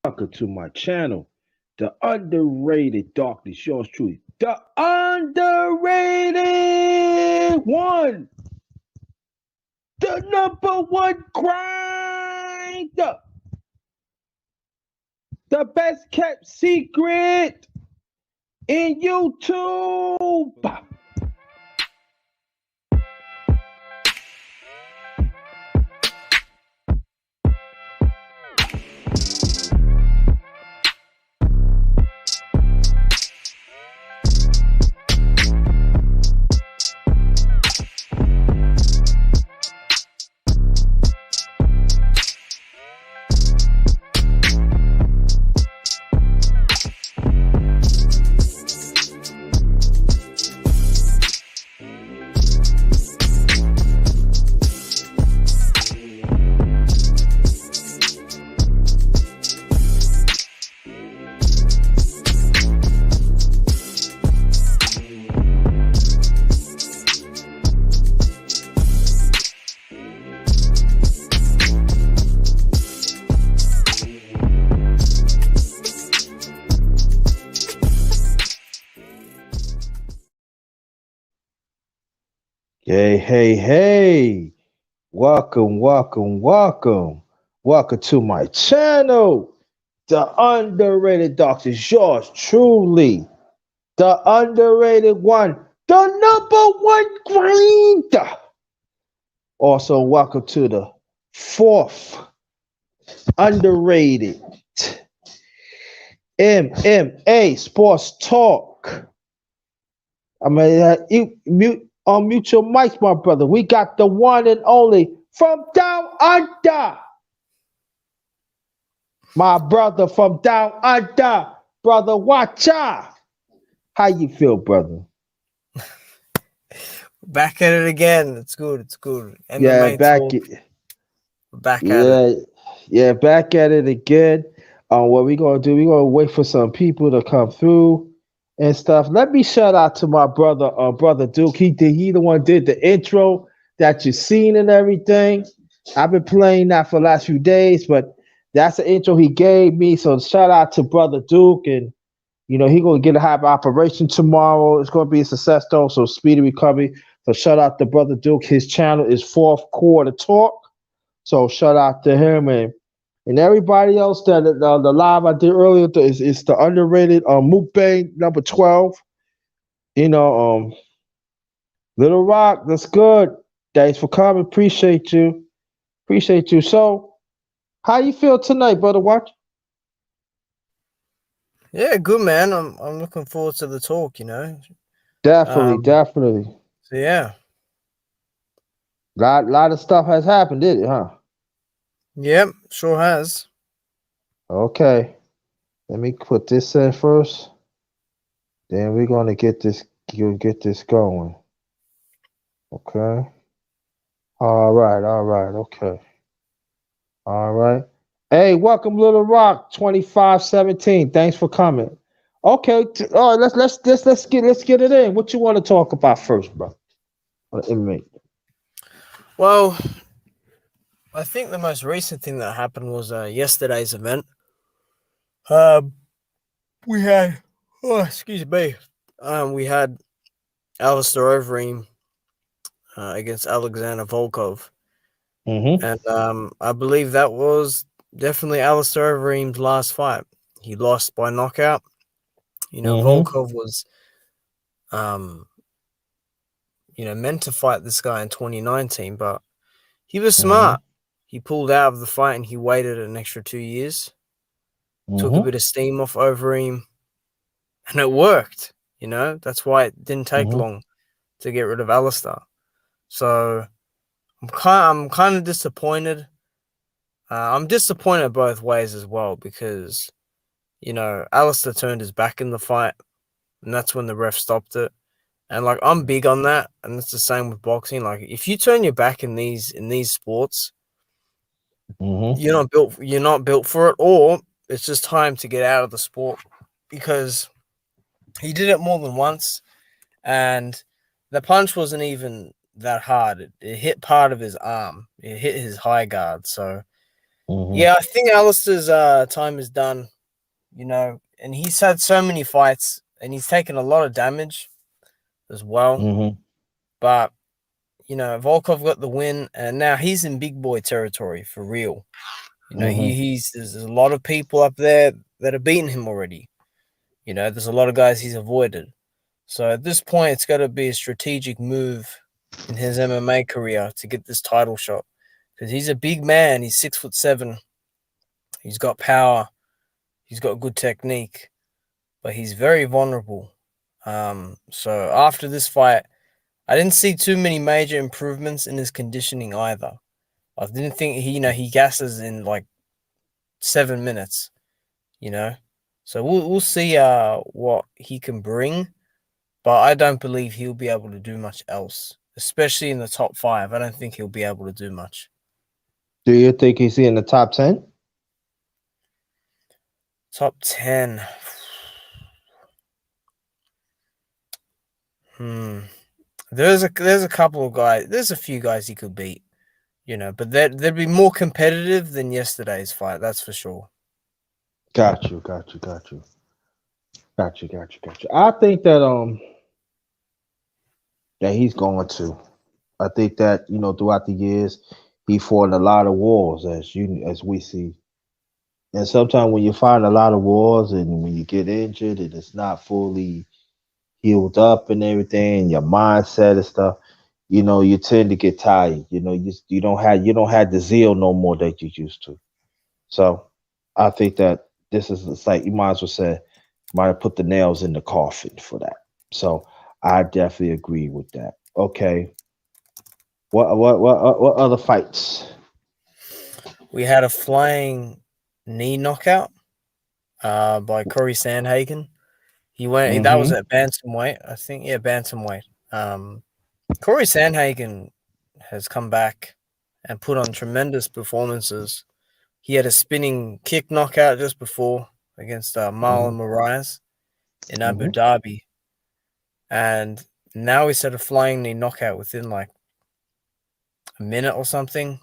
Welcome to my channel, the underrated darkness, yours truly, the underrated one, the number one grinder, the best kept secret in YouTube. Hey. Welcome to my channel, the underrated doctor, yours truly, the underrated one, the number one grinder. Also, welcome to the fourth underrated MMA sports talk. I mean, unmute your mics, my brother. We got the one and only from down under. My brother from down under, brother Watcha. How you feel, brother? Back at it again. It's good. MMA yeah, back at it. Yeah, back at it again. What we gonna do? We gonna wait for some people to come through and stuff. Let me shout out to my brother, brother Duke. He the one did the intro that you seen and everything. I've been playing that for the last few days, but that's the intro he gave me. So shout out to brother Duke, and he gonna get a have operation tomorrow. It's gonna be a success though, so speedy recovery. So shout out to brother Duke. His channel is Fourth Quarter Talk. So shout out to him and everybody else that the live I did earlier is the underrated Mukbang number 12. Little Rock, that's good. Thanks for coming. Appreciate you. So, how you feel tonight, brother? Watch. Yeah, good man. I'm looking forward to the talk. Definitely. So yeah, lot of stuff has happened, did it? Huh? Yep, sure has. Okay. Let me put this in first. Then we're gonna get this going. Okay. All right. Okay. All right. Hey, welcome, Little Rock 2517. Thanks for coming. Okay. All right, let's get it in. What you want to talk about first, bro? Well, I think the most recent thing that happened was yesterday's event. We had we had Alistair Overeem against Alexander Volkov. Mm-hmm. And I believe that was definitely Alistair Overeem's last fight. He lost by knockout. Volkov was meant to fight this guy in 2019, but he was smart. He pulled out of the fight and he waited an extra 2 years. Took a bit of steam off Overeem, and it worked. That's why it didn't take long to get rid of Alistair. So I'm kind of disappointed. I'm disappointed both ways as well because, Alistair turned his back in the fight, and that's when the ref stopped it. And I'm big on that, and it's the same with boxing. If you turn your back in these sports, you're not built for it, or it's just time to get out of the sport, because he did it more than once, and the punch wasn't even that hard. It hit part of his arm. It hit his high guard. So, Mm-hmm. Yeah, I think Alistair's time is done. And he's had so many fights, and he's taken a lot of damage as well. Mm-hmm. But Volkov got the win, and now he's in big boy territory for real. Mm-hmm. There's a lot of people up there that have beaten him already. There's a lot of guys he's avoided. So at this point, it's got to be a strategic move in his MMA career to get this title shot, because he's a big man. He's 6'7". He's got power. He's got good technique, but he's very vulnerable. So after this fight, I didn't see too many major improvements in his conditioning either. I didn't think he gasses in like 7 minutes. You know, so we'll see what he can bring, but I don't believe he'll be able to do much else, especially in the top five. I don't think he'll be able to do much. Do you think he's in the top 10? Top 10. Hmm. There's a couple of guys. There's a few guys he could beat, but they'd be more competitive than yesterday's fight. That's for sure. Got you, got you, got you, got you, got you, got you. I think that he's going to. I think that throughout the years he fought in a lot of wars, as we see. And sometimes when you fight a lot of wars and when you get injured and it's not fully healed up and everything, and your mindset and stuff, you tend to get tired. You don't have the zeal no more that you used to. So I think that this is it's like you might as well say might have put the nails in the coffin for that. So I definitely agree with that. Okay. What other fights? We had a flying knee knockout by Corey Sandhagen. That was Mm-hmm. at bantamweight, I think. Yeah, bantamweight. Corey Sandhagen has come back and put on tremendous performances. He had a spinning kick knockout just before against Mm-hmm. Marlon Moraes in Abu Mm-hmm. Dhabi, and now he's had a flying knee knockout within like a minute or something,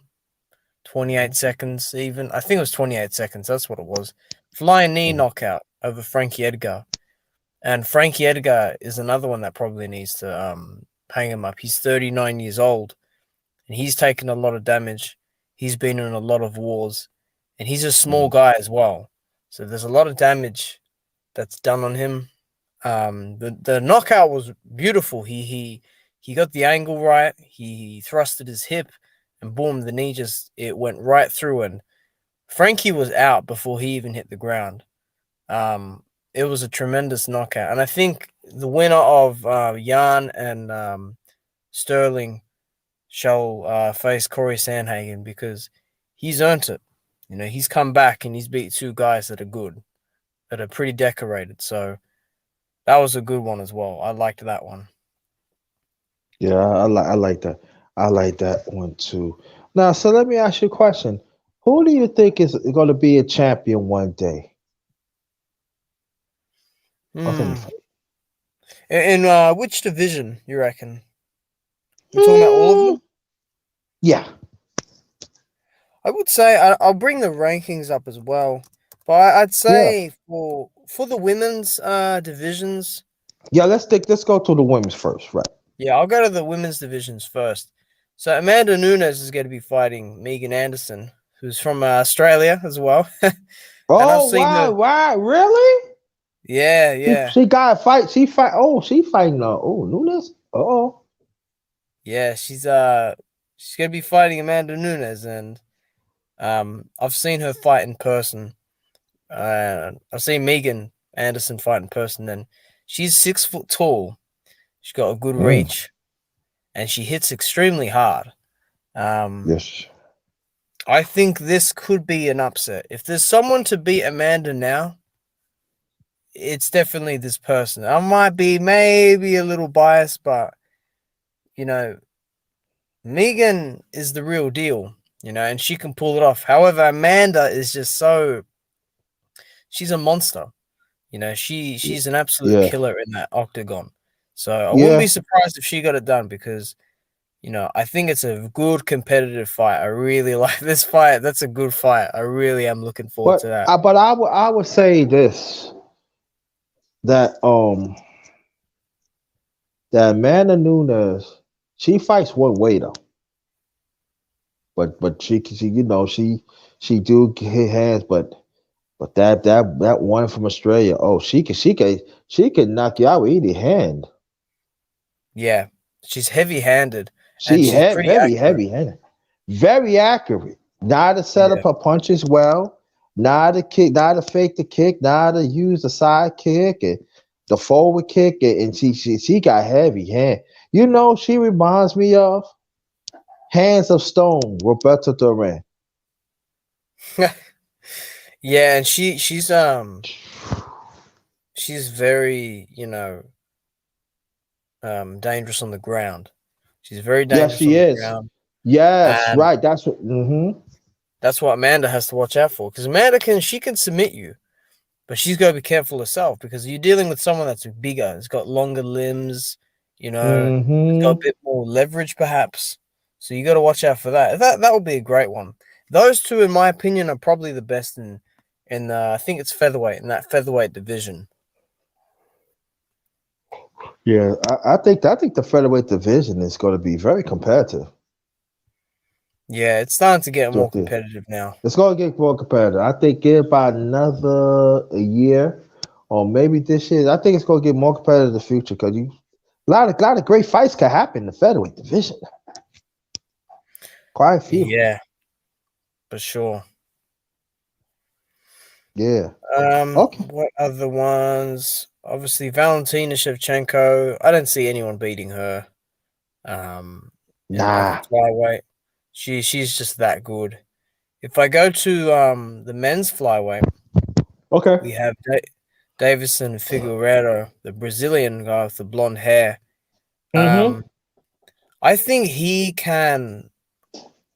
28 seconds even. I think it was 28 seconds. That's what it was. Flying knee Mm-hmm. knockout over Frankie Edgar. And Frankie Edgar is another one that probably needs to hang him up. He's 39 years old, and he's taken a lot of damage. He's been in a lot of wars, and he's a small guy as well. So there's a lot of damage that's done on him. The knockout was beautiful. He got the angle right. He thrusted his hip, and boom, the knee it went right through. And Frankie was out before he even hit the ground. Um, it was a tremendous knockout, and I think the winner of Jan and Sterling shall face Corey Sandhagen, because he's earned it. He's come back and he's beat two guys that are good, that are pretty decorated. So that was a good one as well. I liked that one. Yeah, I like that. I like that one too. Now, so let me ask you a question. Who do you think is going to be a champion one day of Hmm. anything? In which division you reckon? We're talking about all of Hmm, them. yeah, I would say I'll bring the rankings up as well, but I'd yeah, say for the women's divisions. yeah. Let's go to the women's first, right? Yeah, I'll go to the women's divisions first. So Amanda Nunes is going to be fighting Megan Anderson, who's from Australia as well. And I've Oh, seen why, her. really? Yeah, She yeah, she got a fight. She fight. Oh, she fighting. Nunes. Oh, yeah. She's going to be fighting Amanda Nunes, and I've seen her fight in person. I've seen Megan Anderson fight in person, and she's 6 foot tall. She's got a good mm, reach, and she hits extremely hard. Um, yes. I think this could be an upset. If there's someone to beat Amanda now, it's definitely this person. I might be maybe a little biased, but you know, Megan is the real deal, and she can pull it off. However, Amanda is just she's a monster. She's an absolute Yeah, killer in that octagon. So I wouldn't be yeah. surprised if she got it done, because I think it's a good competitive fight. I really like this fight. That's a good fight. I really am looking forward to that. But I would say this that that Amanda Nunes, she fights one way though. But she do hit hands, but that one from Australia, oh she can knock you out with any hand. Yeah, she's heavy-handed and She she's had pretty very accurate. heavy handed, very accurate. Not to set Yeah. up her punches well, not to kick, not to fake the kick, not to use the side kick and the forward kick, and she got heavy hand. She reminds me of Hands of Stone, Roberto Duran. Yeah, and she's very, dangerous on the ground. She's very Yes, dangerous she on the is. ground. Yes, And right. That's what. that's what Amanda has to watch out for. Because Amanda she can submit you, but she's got to be careful herself because you're dealing with someone that's bigger, has got longer limbs, has got a Mm-hmm. bit more leverage perhaps. So you got to watch out for that. That would be a great one. Those two, in my opinion, are probably the best in I think it's featherweight in that featherweight division. Yeah, I think the featherweight division is going to be very competitive. Yeah, it's starting to get So more competitive now. it's going to get more competitive. I think give about another a year, or maybe this year. I think it's going to get more competitive in the future because a lot of great fights can happen in the featherweight division. Quite a few. Yeah, for sure. Yeah. Okay. What other ones? Obviously, Valentina Shevchenko. I don't see anyone beating her. Um, at the Nah. flyweight, she's just that good. If I go to the men's flyweight, Okay. we have Davison Figueiredo, the Brazilian guy with the blonde hair. Mm-hmm. Um, I think he can.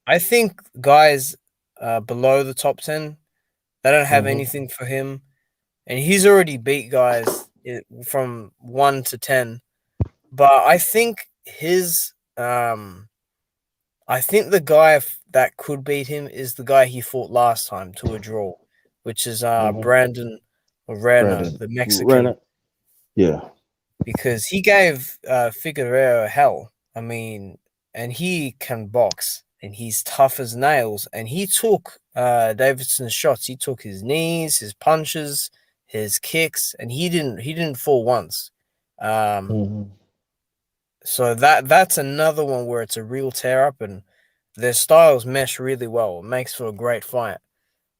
I think guys below the top 10, they don't have Mm-hmm. anything for him, and he's already beat guys from 1 to 10. But I think the guy that could beat him is the guy he fought last time to a draw, which is Mm-hmm. Brandon Moreno, Brandon. the Mexican, Renner. Yeah. because he gave Figueroa hell. I mean, and he can box, and he's tough as nails. And he took Davidson's shots. He took his knees, his punches, his kicks, and he didn't fall once. Um, Mm-hmm. so that's another one where it's a real tear up, and their styles mesh really well. It makes for a great fight.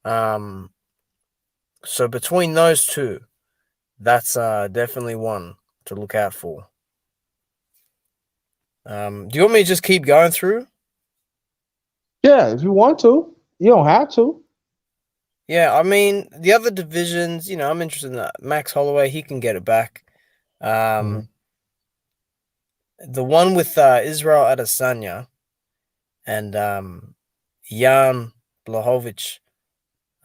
Um, so between those two, that's definitely one to look out for. Do you want me to just keep going through? Yeah, if you want to. You don't have to. Yeah, I mean the other divisions. I'm interested in that. Max Holloway, he can get it back. Mm-hmm. Um, the one with Israel Adesanya and Jan Blachowicz.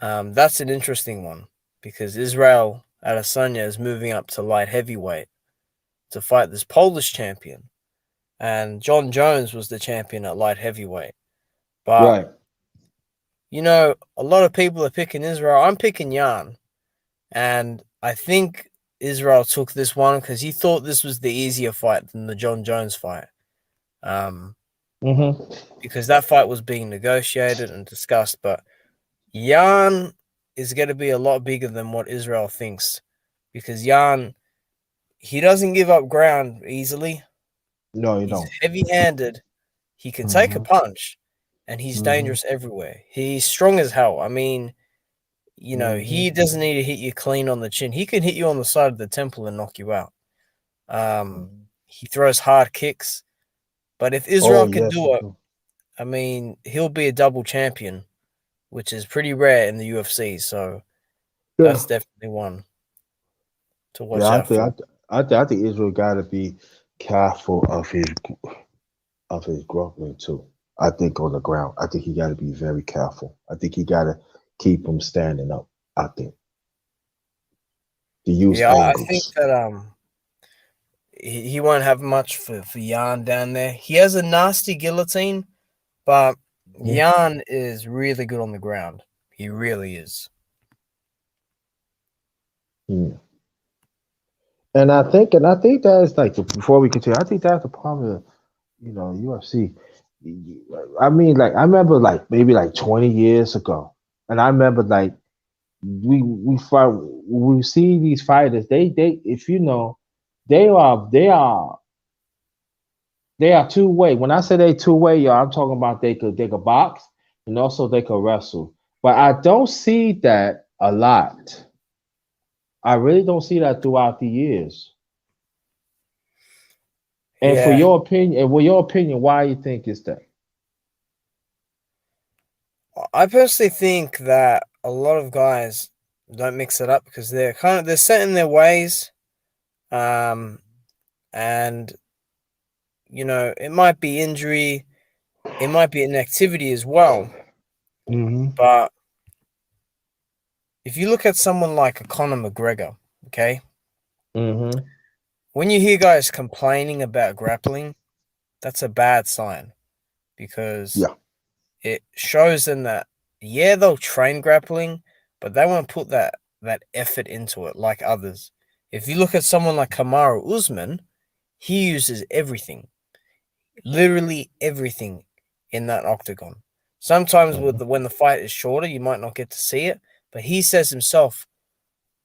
That's an interesting one because Israel Adesanya is moving up to light heavyweight to fight this Polish champion, and John Jones was the champion at light heavyweight. But Right. a lot of people are picking Israel. I'm picking Jan, and I think Israel took this one because he thought this was the easier fight than the John Jones fight. Um, Mm-hmm. because that fight was being negotiated and discussed, but Jan is going to be a lot bigger than what Israel thinks because Jan, he doesn't give up ground easily. No, you He's don't. heavy-handed. He can take a Mm-hmm. punch, and he's Mm-hmm. dangerous everywhere. He's strong as hell. I mean, Mm-hmm. he doesn't need to hit you clean on the chin. He can hit you on the side of the temple and knock you out. Mm-hmm. He throws hard kicks, but if Oh Israel can yes, you do it, do. I mean, he'll be a double champion, which is pretty rare in the UFC. So Yeah. that's definitely one to Yeah, watch out for. I think Israel got to be careful of his grappling too. I think on the ground, I think he got to be very careful. I think he got to keep him standing up. I think to use Yeah, I think angles. that he won't have much for Jan down there. He has a nasty guillotine, but Jan is really good on the ground. He really is. Yeah. And I think that is like before we continue, I think that's the problem. UFC. I mean, like I remember, like maybe like 20 years ago, and I remember like we fight. We see these fighters. They if you know, they are two way. When I say they two way, y'all, I'm talking about they could box and also they could wrestle. But I don't see that a lot. I really don't see that throughout the years. And for Yeah, your opinion, why you think is that? I personally think that a lot of guys don't mix it up because they're set in their ways, um, and it might be injury, it might be inactivity as well. Mm-hmm. But if you look at someone like a Conor McGregor, okay, Mm-hmm. when you hear guys complaining about grappling, that's a bad sign because Yeah. it shows them that they'll train grappling, but they won't put that effort into it like others. If you look at someone like Kamaru Usman, he uses everything, literally everything in that octagon. Sometimes when the fight is shorter, you might not get to see it, but he says himself,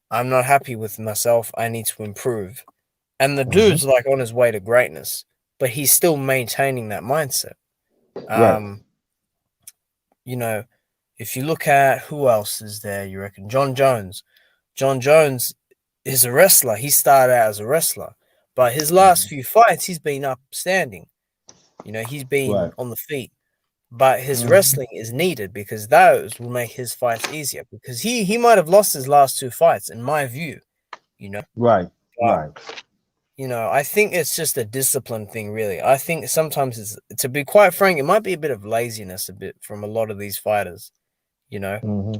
"I'm not happy with myself. I need to improve." And the Mm-hmm. dude's like on his way to greatness, but he's still maintaining that mindset. Right. Um, you know, if you look at who else is there, you reckon John Jones. John Jones is a wrestler. He started out as a wrestler, but his last Mm-hmm. few fights, he's been upstanding. He's been Right. on the feet. But his Mm-hmm. wrestling is needed because those will make his fights easier. Because he might have lost his last two fights, in my view. You know, Right. but Right. I think it's just a discipline thing, really. I think sometimes to be quite frank, it might be a bit of laziness, a bit from a lot of these fighters. You know, Mm-hmm.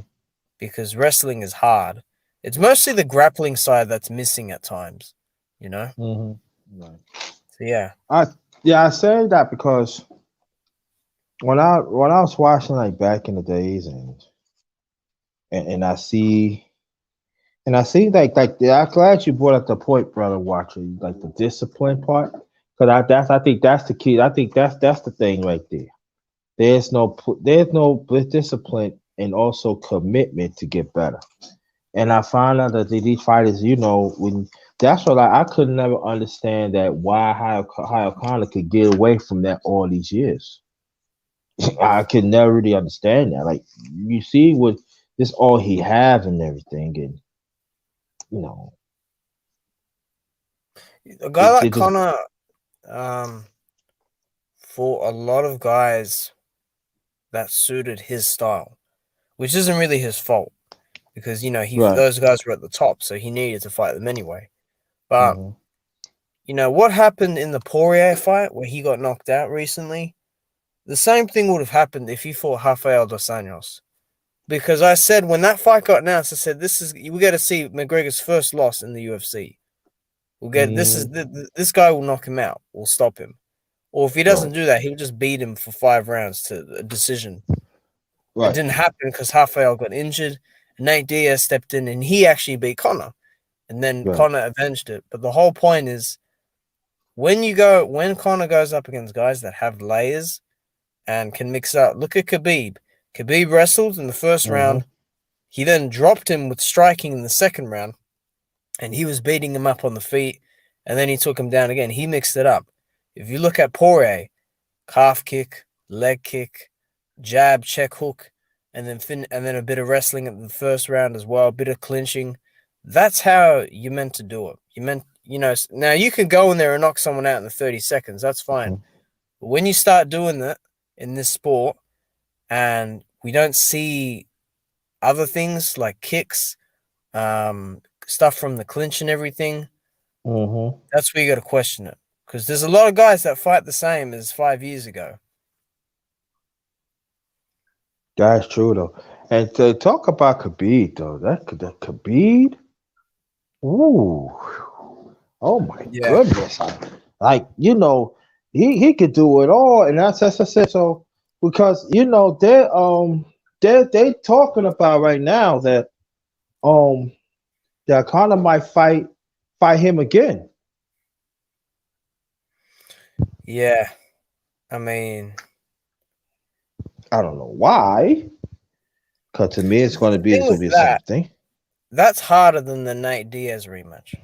because wrestling is hard. It's mostly the grappling side that's missing at times. You know, Mm-hmm. Right. so yeah, I Yeah, I say that because when I was watching like back in the days and I see like yeah, I'm glad you brought up the point, brother Watcher, like the discipline part. Cause I think that's the key. I think that's the thing right there. There's no discipline and also commitment to get better. And I found out that these fighters, when that's what I could never understand that why how Connor could get away from that all these years. I could never really understand that. Like you see, what this all he have and everything, and you know, a guy it like just Connor, um, for a lot of guys that suited his style, which isn't really his fault because right. those guys were at the top, so he needed to fight them anyway. But Hmm. what happened in the Poirier fight where he got knocked out recently? The same thing would have happened if he fought Rafael dos Anjos. Because I said when that fight got announced, I said we got to see McGregor's first loss in the UFC. We'll get Hmm. this guy will knock him out. We'll stop him. Or if he doesn't Right. do that, he'll just beat him for 5 rounds to a decision. It Right. didn't happen because Rafael got injured. Nate Diaz stepped in and he actually beat Connor. And then Right. Connor avenged it. But the whole point is when Connor goes up against guys that have layers and can mix up. Look at Khabib. Khabib wrestled in the first Hmm. round. He then dropped him with striking in the second round, and he was beating him up on the feet, and then he took him down again. He mixed it up. If you look at Poirier, calf kick, leg kick, jab, check hook, and then a bit of wrestling at the first round as well, a bit of clinching. That's how you meant to do it. You meant, now you can go in there and knock someone out in the 30 seconds. That's fine. But when you start doing that in this sport and we don't see other things like kicks, stuff from the clinch and everything, Hmm. that's where you got to question it. Because there's a lot of guys that fight the same as 5 years ago. That's true though. And to talk about Khabib though, that Khabib, ooh, Oh my Yeah. goodness! Like he could do it all, and that's I said so because they talking about right now um that Conor might fight him again. Yeah. I mean, I don't know why, because to me the thing it's gonna with be the same that, thing. that's harder than the Nate Diaz rematch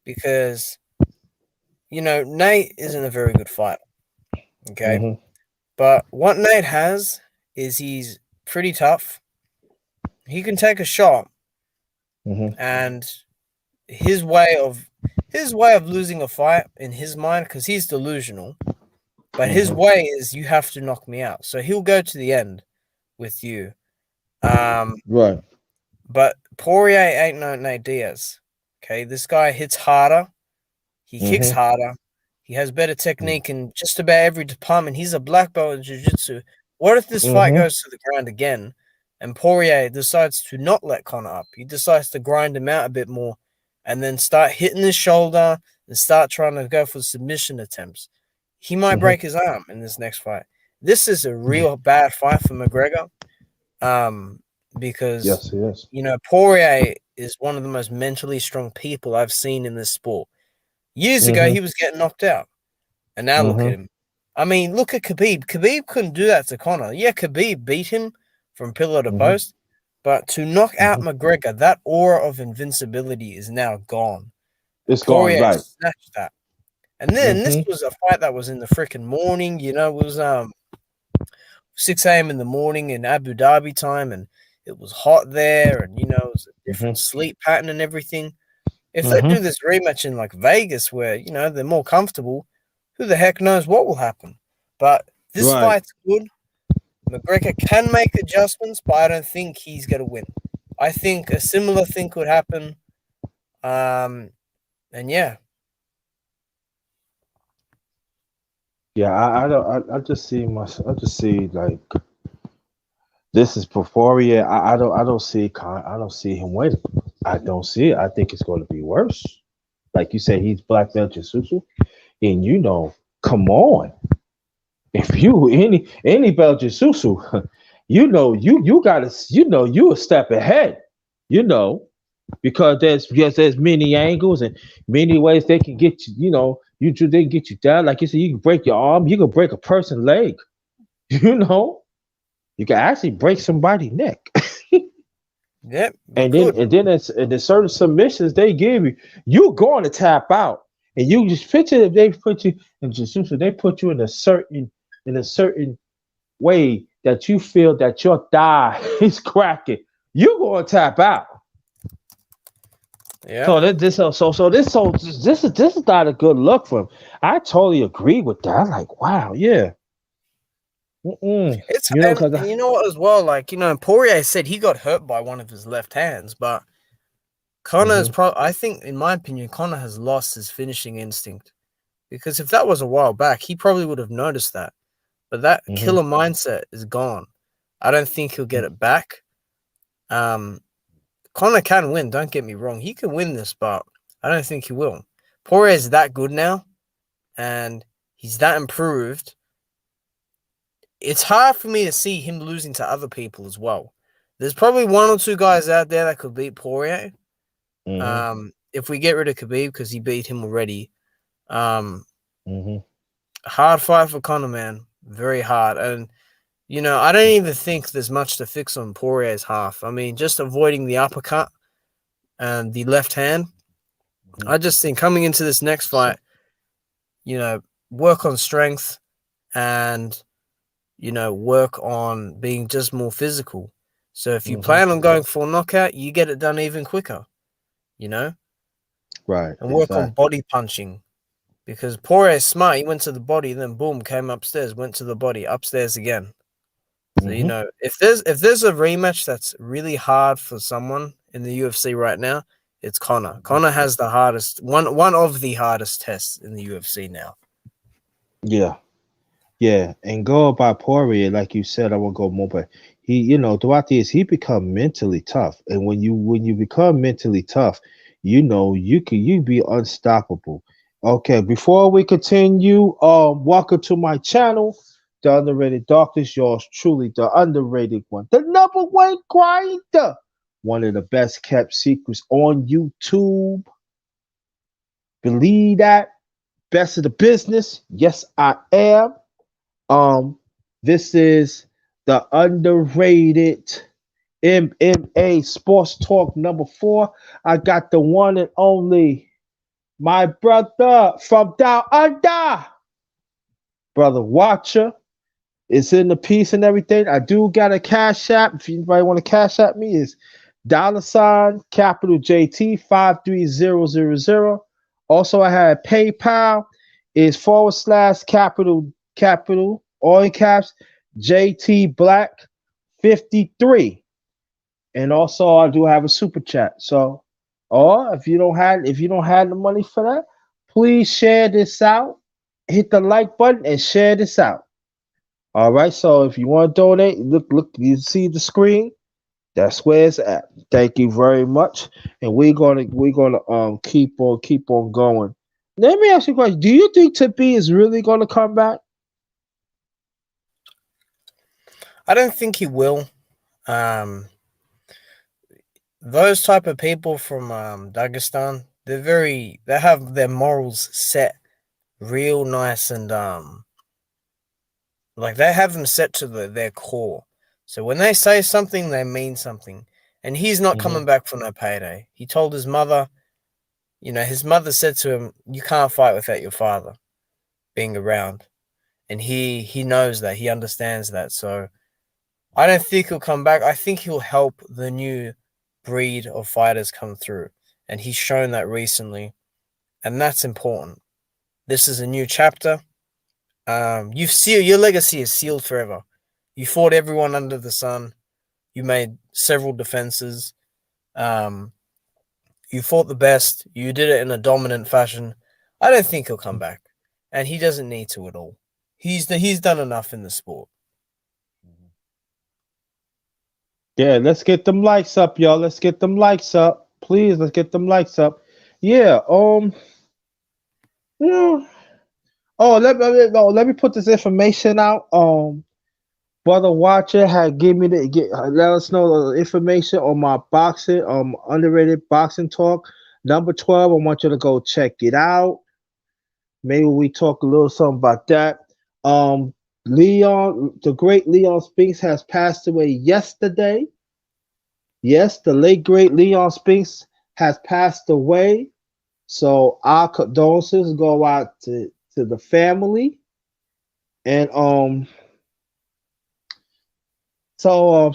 because, Nate isn't a very good fighter. Okay. Mm-hmm. But what Nate has is he's pretty tough. He can take a shot, Mm-hmm. and his way of losing a fight in his mind, because he's delusional, but his Mm-hmm. way is you have to knock me out. So he'll go to the end with you. Um, Right. but Poirier ain't no Nate Diaz. Okay, this guy hits harder, he kicks Mm-hmm. harder, he has better technique in just about every department. He's a black belt in jiu-jitsu. What if this fight Mm-hmm. goes to the ground again and Poirier decides to not let Conor up? He decides to grind him out a bit more and then start hitting his shoulder and start trying to go for submission attempts. He might Mm-hmm. break his arm in this next fight. This is a real bad fight for McGregor, because, Yes, he is. Poirier is one of the most mentally strong people I've seen in this sport. Years ago, Mm-hmm. he was getting knocked out. And now look at Mm-hmm. him. I mean, look at Khabib. Khabib couldn't do that to Conor. Yeah, Khabib beat him from pillar to Mm-hmm. post, but to knock out Mm-hmm. McGregor, that aura of invincibility is now gone. And It's gone Poirier right. snatched that. And then this Mm-hmm. was a fight that was in the freaking morning. It was 6 a.m. in the morning in Abu Dhabi time, and it was hot there, and it was a different Mm-hmm. sleep pattern and everything. If they do Mm-hmm. this rematch in like Vegas, where they're more comfortable, who the heck knows what will happen? But this Right. fight's good. McGregor can make adjustments, but I don't think he's going to win. I think a similar thing could happen. And yeah, Yeah, I don't. I just see like this is Porforia. I don't see. I don't see him winning. I don't see it. I think it's going to be worse. Like you said, he's black belt jiu-jitsu, and come on. If you any belt jiu-jitsu, you gotta you a step ahead. You know because there's many angles and many ways they can get you. They can get you down. Like you said, you can break your arm. You can break a person's leg. You know, you can actually break somebody's neck. yep, you And then could. and the certain submissions they give you, you're going to tap out. And you just picture if they put you in jiu-jitsu, they put you in a certain way that you feel that your thigh is cracking. You going to tap out. Yeah, So this is not a good look for him. I totally agree with that. I'm like, wow, yeah. Mm-mm. it's and, Because and you know what as well. Like Poirier said he got hurt by one of his left hands, but Connor's mm-hmm, I think, in my opinion, Connor has lost his finishing instinct, because if that was a while back, he probably would have noticed that. But that mm-hmm, killer mindset is gone. I don't think he'll get it back. Um, Connor can win. Don't get me wrong; he can win this, but I don't think he will. Poirier is that good now, and he's that improved. It's hard for me to see him losing to other people as well. There's probably one or two guys out there that could beat Poirier. mm-hmm, If we get rid of Khabib because he beat him already, um, mm-hmm. hard fight for Conor, man. Very hard. And, I don't even think there's much to fix on Poirier's half. I mean, just avoiding the uppercut and the left hand. I just think coming into this next fight, you know, work on strength and, work on being just more physical. So if you Mm-hmm. plan on going for a knockout, you get it done even quicker, Right, and work on exactly. body punching. Because Poirier's smart. He went to the body, then boom, came upstairs, went to the body, upstairs again. So Mm-hmm. if there's a rematch that's really hard for someone in the UFC right now, it's Conor. Conor has the hardest one of the hardest tests in the UFC now. Yeah, yeah, and go about Poirier, like you said, I won't go more, but throughout the years, he become mentally tough, and when you become mentally tough, you be unstoppable. Okay, before we continue, welcome to my channel, the underrated darkness. Yours truly, the underrated one, the number one grinder, one of the best kept secrets on YouTube. Believe that. Best of the business. Yes, I am. Um, this is the underrated MMA Sports Talk number 4. I got the one and only my brother from down under, brother Watcher. It's in the piece and everything. I do got a cash app. If anybody want to cash app me, is $ capital JT 53000. Also, I had PayPal is / capital all in caps JT Black 53. And also I do have a super chat. So, or if you don't have the money for that, please share this out. Hit the like button and share this out. All right. So if you want to donate, look, you see the screen. That's where it's at. Thank you very much. And we're gonna keep on going. Let me ask you a question. Do you think Tippy is really gonna come back? I don't think he will. Um, those type of people from Dagestan, they have their morals set real nice and like they have them set to their core. So when they say something, they mean something. And he's not coming Mm-hmm. back for no payday. He told his mother, his mother said to him, "You can't fight without your father being around." And he knows that, he understands that. So I don't think he'll come back. I think he'll help the new breed of fighters come through. And he's shown that recently. And that's important. This is a new chapter. Your legacy is sealed forever. You fought everyone under the sun. You made several defenses. Um, you fought the best. You did it in a dominant fashion. I don't think he'll come back, and he doesn't need to at all. He's done enough in the sport. Yeah, let's get them likes up, y'all. Let's get them likes up. Please, let's get them likes up. Yeah, yeah. Let me put this information out. Brother Watcher had give me let us know the information on my boxing, underrated boxing talk number 12. I want you to go check it out. Maybe we talk a little something about that. Um, Leon, the great Leon Spinks has passed away yesterday. Yes, the late great Leon Spinks has passed away. So our condolences go out to the family. And so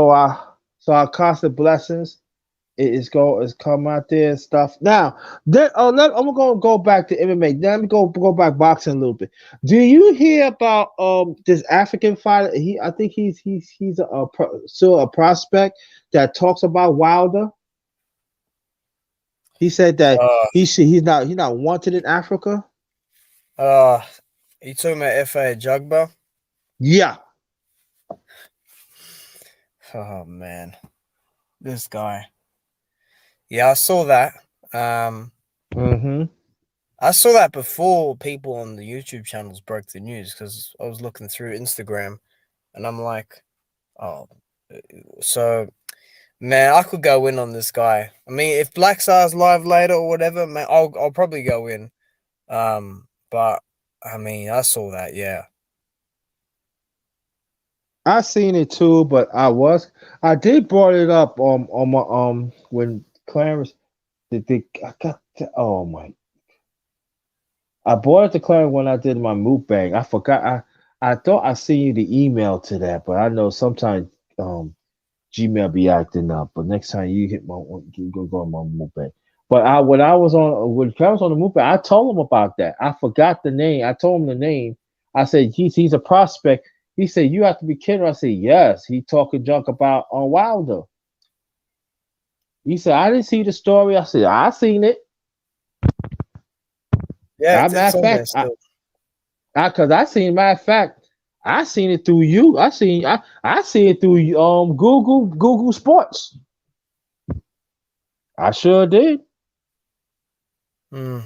our constant blessings is come out there and stuff. Now, I'm gonna go back to MMA. Let me go back boxing a little bit. Do you hear about this African fighter? I think he's still a prospect that talks about Wilder. He said that Uh, he's not wanted in Africa. uh, you talking about F.A. Jugba? Yeah. Oh man, this guy. Yeah, I saw that. Um, Mm-hmm. I saw that before people on the YouTube channels broke the news because I was looking through Instagram and I'm like, oh, so man, I could go in on this guy. I mean, if Black Star's live later or whatever, man, I'll probably go in. But I mean, I saw that, yeah. I seen it too, but I did brought it up on my when Clarence I got oh my I bought it to Clarence when I did my mukbang. I forgot I thought I sent you the email to that, but I know sometimes Gmail be acting up. But next time you hit my you go on my mukbang. But I was on when Clarence was on the mukbang, I told him about that. I forgot the name. I told him the name. I said he's a prospect. He said you have to be kidding. I said yes. He talking junk about on Wilder. He said I didn't see the story. I said I seen it. Yeah, I it's matter of on there fact, still. cause I seen matter of fact, I seen it through you. I see it through Google Sports. I sure did. Mm.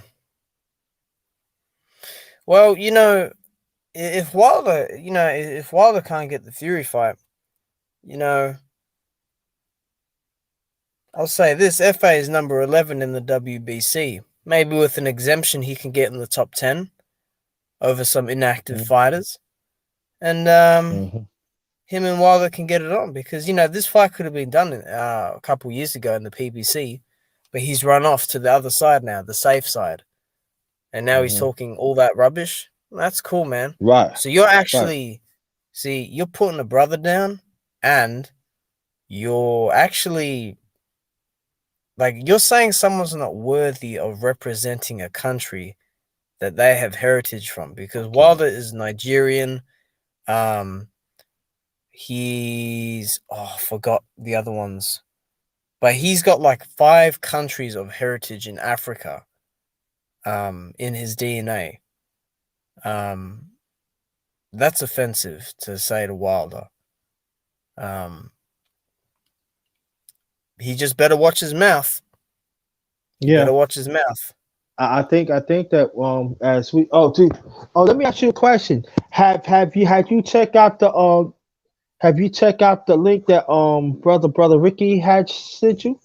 Well, if Wilder, if Wilder can't get the Fury fight, I'll say this: FA is number 11 in the WBC. Maybe with an exemption, he can get in the top 10 over some inactive fighters, and him and Wilder can get it on because this fight could have been done a couple years ago in the PBC, but he's run off to the other side now, the safe side, and now he's talking all that rubbish. That's cool, man. Right. So you're Right. actually you're putting a brother down, and you're actually you're saying someone's not worthy of representing a country that they have heritage from because Wilder is Nigerian. He's I forgot the other ones, but he's got like 5 countries of heritage in Africa, in his DNA. That's offensive to say to Wilder. He just better watch his mouth. He better watch his mouth. I think that as we let me ask you a question. Have you checked out the link that brother Ricky had sent you?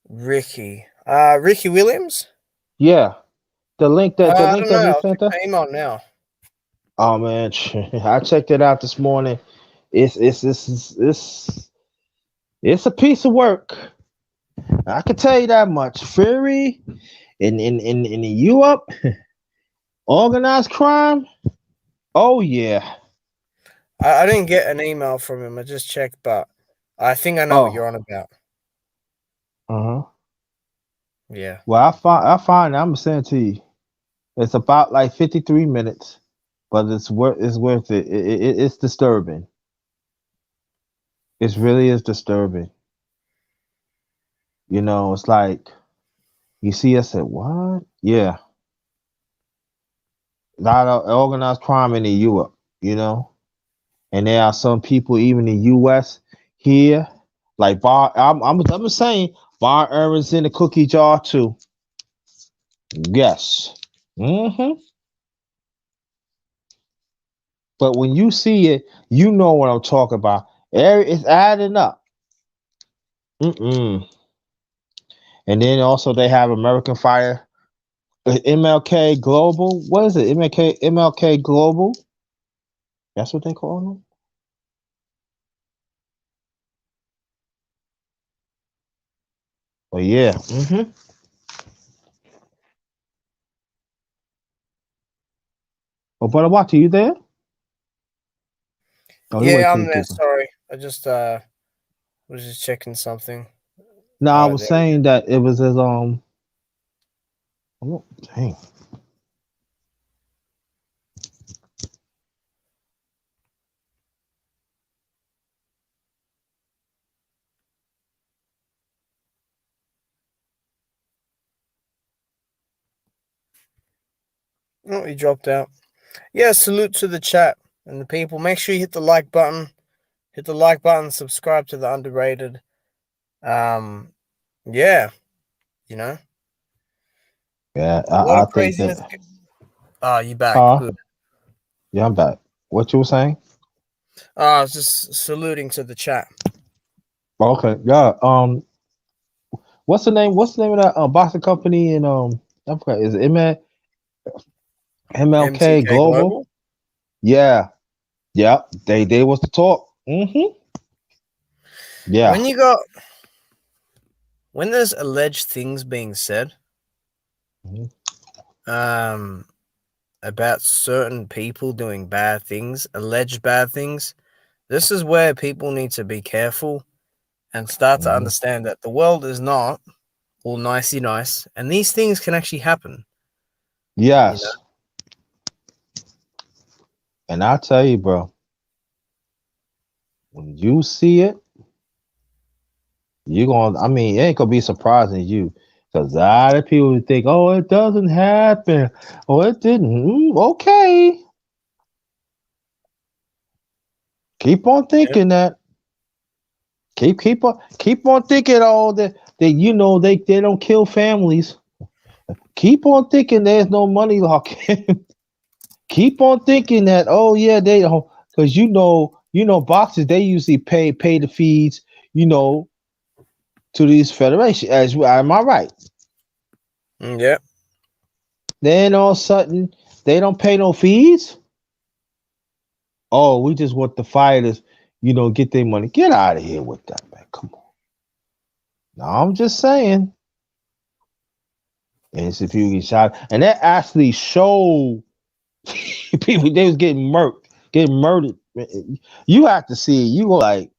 Ricky Williams? Yeah. The link I don't know. he I'll check sent us? my email now. Oh man, I checked it out this morning. It's a piece of work. I can tell you that much. Fury in Europe, organized crime. Oh yeah. I didn't get an email from him. I just checked, but I think I know what you're on about. Uh-huh. Yeah. Well, I find I'm gonna send it to you. It's about like 53 minutes, but it's worth it. It's disturbing. It really is disturbing. It's like you see us at what? Yeah, a lot of organized crime in the Europe. And there are some people even in the U.S. here, like bar. I'm saying bar earnings in the cookie jar too. Yes. But when you see it, you know what I'm talking about. It's adding up. And then also they have American Fire, MLK Global. What is it? MLK Global. That's what they call them. Oh yeah. Oh, brother, watch. Are you there? Oh, you wait Yeah, till I'm you there. get. Sorry. I just was just checking something. No, All I right, was there we saying that it was as Oh, dang. go. Oh, he dropped out. Yeah, salute to the chat and the people. Make sure you hit the like button. Hit the like button, subscribe to the Underrated. Yeah, you know. Yeah, A lot I of think craziness. that. Oh, you back. Huh? Good. Yeah, I'm back. What you were saying? I was just saluting to the chat. Okay. Yeah. What's the name? What's the name of that boxing company in I forgot. Is it MLK MTK Global? Global. Yeah. Yeah. They was the talk. Yeah. When there's alleged things being said, about certain people doing bad things, alleged bad things, this is where people need to be careful and start to understand that the world is not all nicey nice, and these things can actually happen. Yes. And I tell you, bro, when you see it, it ain't gonna be surprising to you. Because a lot of people think, oh, it doesn't happen. Oh, it didn't. Okay. Keep on thinking that. Keep on thinking all that they don't kill families. Keep on thinking there's no money lock-in. Keep on thinking that, oh yeah, they don't, because boxers, they usually pay the fees, to these federations. Am I right? Yeah. Then all of a sudden they don't pay no fees. Oh, we just want the fighters, get their money. Get out of here with that, man. Come on. No, I'm just saying. And if you get shot, and that actually showed people they was getting murdered. You have to see it. You go like,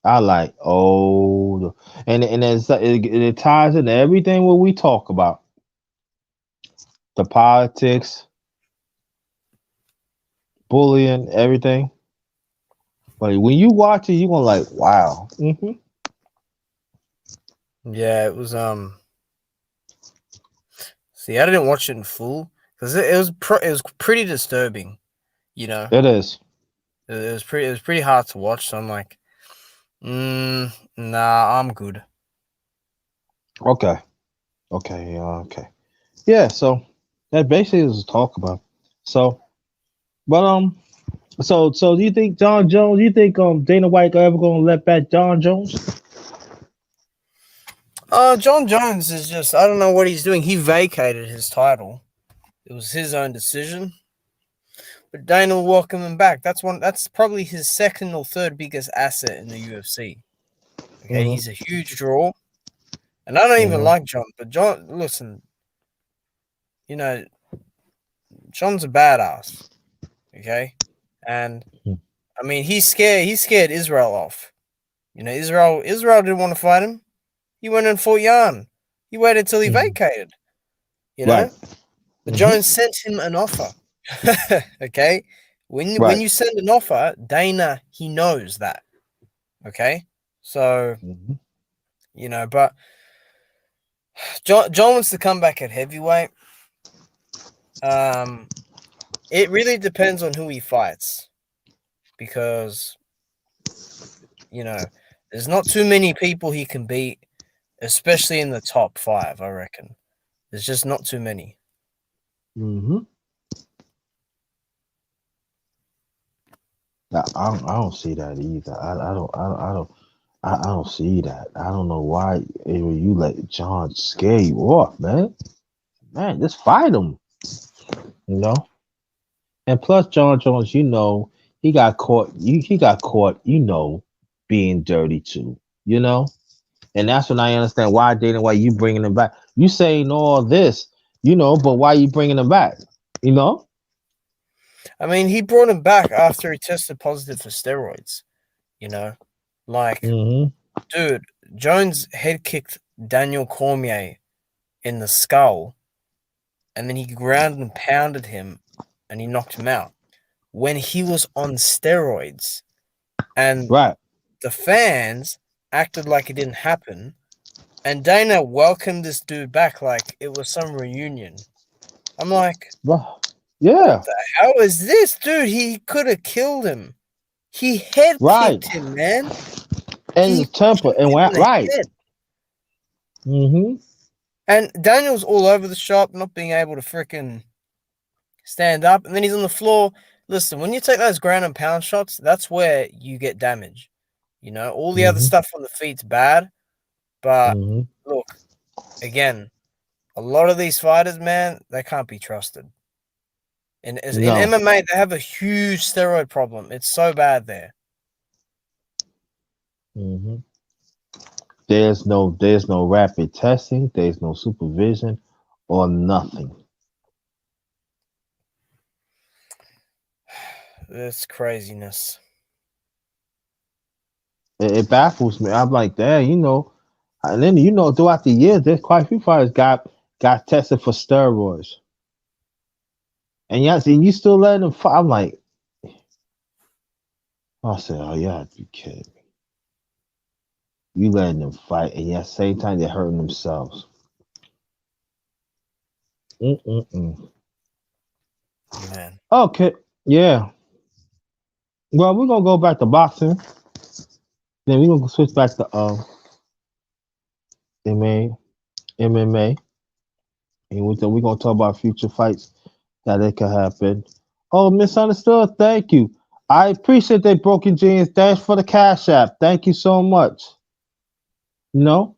I like, oh, and it ties into everything what we talk about, the politics, bullying, everything. But when you watch it, you're gonna like, wow. Yeah, it was See, I didn't watch it in full because it was pretty disturbing, you know. It is. It was pretty hard to watch. So I'm like, nah, I'm good. Okay. Okay. Yeah. So that basically is to talk about. So, but so do you think John Jones? Do you think Dana White ever gonna let back John Jones? John Jones is just, I don't know what he's doing. He vacated his title. It was his own decision. But Dana will welcome him back. That's probably his second or third biggest asset in the UFC. Okay, he's a huge draw. And I don't even like John, but John, listen, John's a badass. Okay? And I mean, he scared Israel off. Israel didn't want to fight him. He went and fought Yan. He waited till he vacated. Right. But Jones sent him an offer. Okay? When you send an offer, Dana, he knows that. Okay? So, but John wants to come back at heavyweight. It really depends on who he fights. Because, there's not too many people he can beat, especially in the top 5, I reckon. There's just not too many. I don't see that either. I don't see that. I don't know why you let John scare you off, man. Man, just fight him. And plus, John Jones, he got caught. He got caught. Being dirty too. And that's when I understand why you bringing him back. You saying all this, but why you bringing him back? I mean, he brought him back after he tested positive for steroids. Dude, Jones head kicked Daniel Cormier in the skull, and then he ground and pounded him, and he knocked him out when he was on steroids. And the fans acted like it didn't happen, and Dana welcomed this dude back like it was some reunion. I'm like, yeah. What the hell is this, dude? He could have killed him. He head kicked him, man. And his temper and went right. And Daniel's all over the shop, not being able to freaking stand up, and then he's on the floor. Listen, when you take those ground and pound shots, that's where you get damage. All the other stuff on the feet's bad, but look, again, a lot of these fighters, man, they can't be trusted. In MMA, they have a huge steroid problem. It's so bad there. There's no rapid testing. There's no supervision or nothing. It's craziness. It baffles me. I'm like, damn, and then throughout the years, there's quite a few fighters got tested for steroids, and you still letting them fight. I'm like, I said, oh, you have to be kidding me. You letting them fight, and at the same time they're hurting themselves. Man. Okay, yeah. Well, we're gonna go back to boxing. Then we're gonna switch back to MMA, and we're gonna talk about future fights that it could happen. Oh, misunderstood. Thank you. I appreciate that, Broken Jeans. Thanks for the cash app. Thank you so much. No,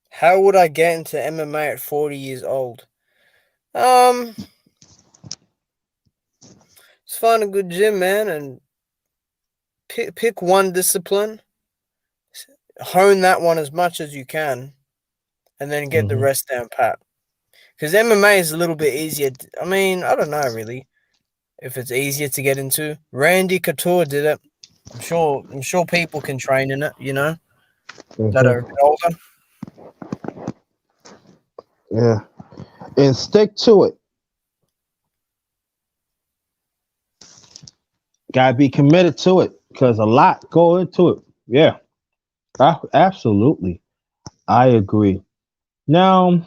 How would I get into MMA at 40 years old? Just find a good gym, man, and pick one discipline, hone that one as much as you can, and then get the rest down pat. Because MMA is a little bit easier. I mean, I don't know really if it's easier to get into. Randy Couture did it. I'm sure people can train in it, that are a bit older. Yeah, and stick to it. Gotta be committed to it because a lot go into it. Yeah, absolutely. I agree. Now,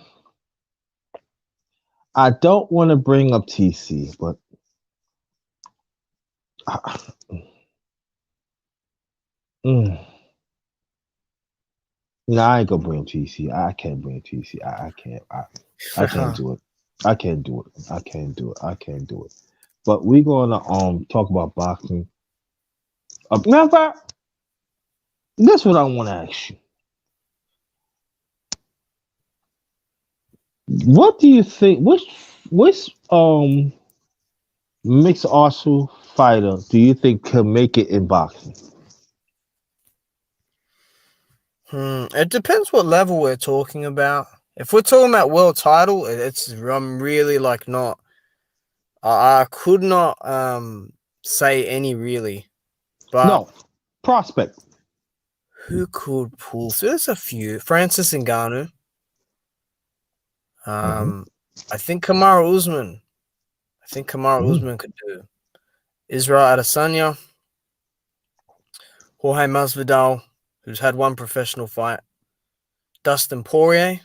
I don't want to bring up TC, but mm, no, I ain't gonna bring TC. I can't bring TC. I can't. I can't do it. I can't do it. I can't do it. I can't do it. But we're gonna talk about boxing. Matter of fact, this is what I want to ask you. What do you think? Which mixed martial fighter do you think can make it in boxing? It depends what level we're talking about. If we're talking about world title, I'm really like not. I could not say any really, but No, prospect. who could pull through? There's a few. Francis Ngannou. I think Kamaru Usman. Could do. Israel Adesanya. Jorge Masvidal, who's had one professional fight. Dustin Poirier.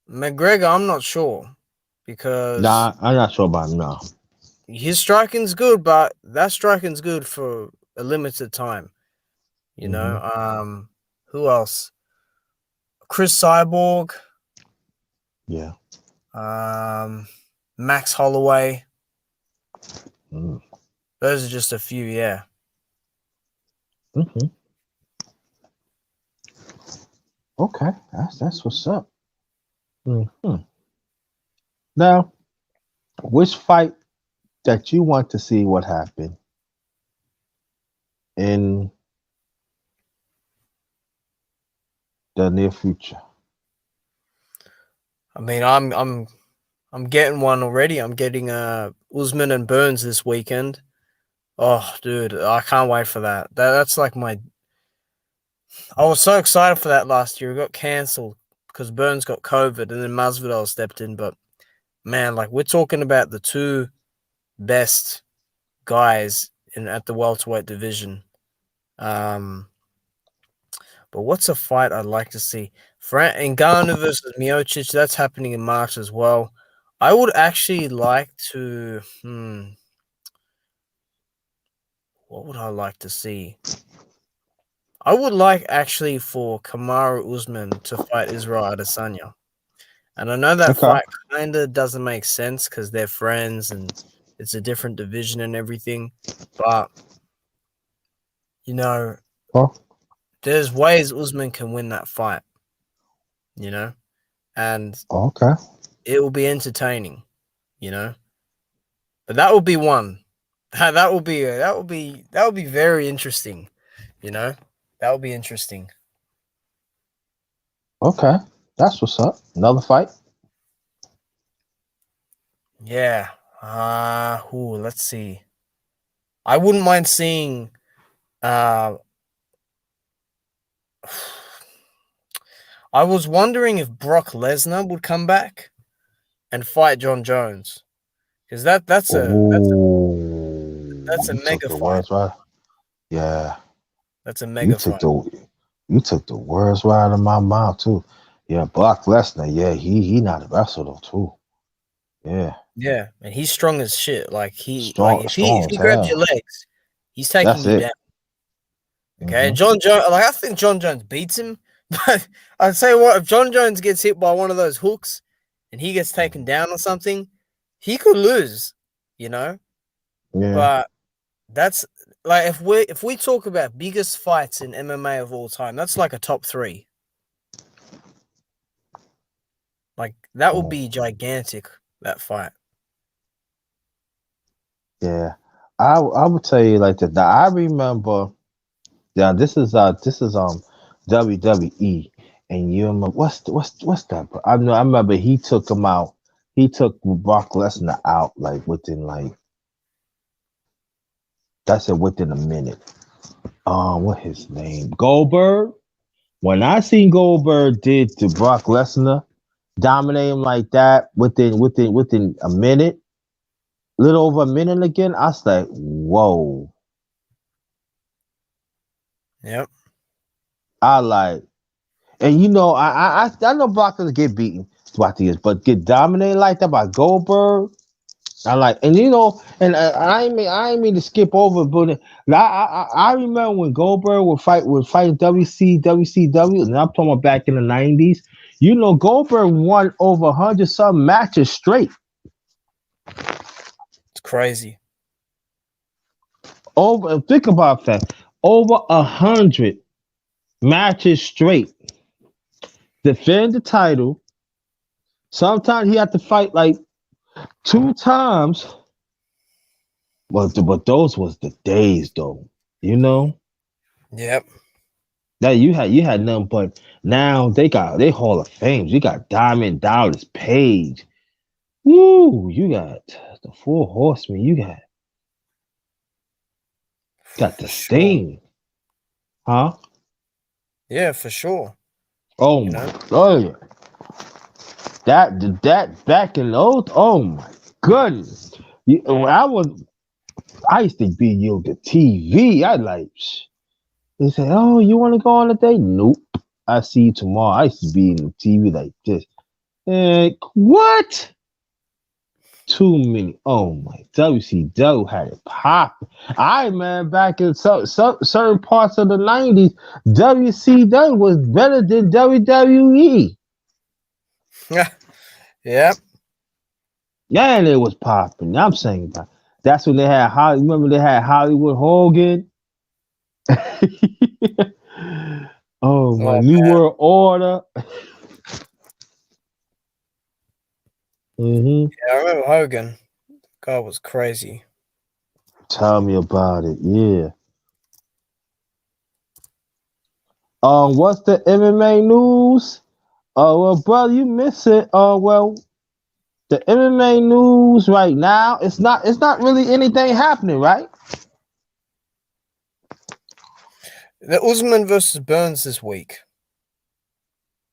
McGregor, I'm not sure because I'm not sure about him now. his striking's good, but that striking's good for a limited time. Who else? Chris Cyborg. Yeah. Max Holloway. Those are just a few, yeah. Okay, that's what's up. Now, which fight that you want to see what happen in the near future? I mean, I'm getting one already. I'm getting Usman and Burns this weekend. Oh, dude, I can't wait for that. That's like my. I was so excited for that last year. It got cancelled because Burns got COVID and then Masvidal stepped in. But man, like we're talking about the two best guys at the welterweight division. But what's a fight I'd like to see? Ngannou versus Miocic. That's happening in March as well. I would actually like to. What would I like to see? I would like actually for Kamaru Usman to fight Israel Adesanya. And I know that fight kind of doesn't make sense because they're friends and it's a different division and everything. But, there's ways Usman can win that fight, and it will be entertaining, But that would be one. That would be very interesting, That would be interesting. Okay, that's what's up. Another fight. Yeah. Let's see. I wouldn't mind seeing. I was wondering if Brock Lesnar would come back and fight John Jones, because that's a mega fight. Words right. Yeah. That's a mega fight. You took the words right out of my mouth too. Yeah, Brock Lesnar. Yeah, he not a wrestler though too. Yeah, Yeah, and he's strong as shit. Like Strong, if strong he as grabs your hell. legs, he's taking That's you it. down. Okay, John Jones. Like I think John Jones beats him, but I'd say what if John Jones gets hit by one of those hooks, and he gets taken down or something, he could lose. You know, Yeah, but that's like if we talk about biggest fights in MMA of all time, that's like a top 3. Like that would be gigantic. That fight. yeah. I would tell you like that. I remember. Yeah, this is WWE, and you remember what's that? I know I remember he took him out. He took Brock Lesnar out like within like that's it within a minute. What his name? Goldberg. When I seen Goldberg did to Brock Lesnar, dominate him like that within a minute, little over a minute again, I was like, whoa. Yep. I like, and you know, I know Brock doesn't get beaten throughout the years, but get dominated like that by Goldberg. I like, and you know, and I ain't mean to skip over, but I remember when Goldberg would fight WCW, and I'm talking about back in the '90s. You know, Goldberg won over 100 some matches straight. It's crazy. Over, think about that, over 100 matches straight. Defend the title. Sometimes he had to fight like 2 times. But those was the days though. You know? Yep. That you had nothing but now they Hall of Fame. You got Diamond Dallas Page. Woo! You got the Four Horsemen. You got For the sure. Sting. Huh? Yeah, for sure. Oh You my know? god. That back in those, oh my goodness. When I used to be you the TV. I like they say, oh, you want to go on a date? Nope. I see you tomorrow. I used to be in the TV like this. What? Too many. Oh my, WCW had it pop. I man, back in certain parts of the '90s, WCW was better than WWE. Yep. Yeah, and it was popping. I'm saying that. That's when they had remember they had Hollywood Hogan. Oh my, Oh New man. World Order. Hmm. Yeah, I remember Hogan. God was crazy. Tell me about it. Yeah. What's the MMA news? Well, brother, you miss it. Well, the MMA news right now, it's not really anything happening, right? The Usman versus Burns this week.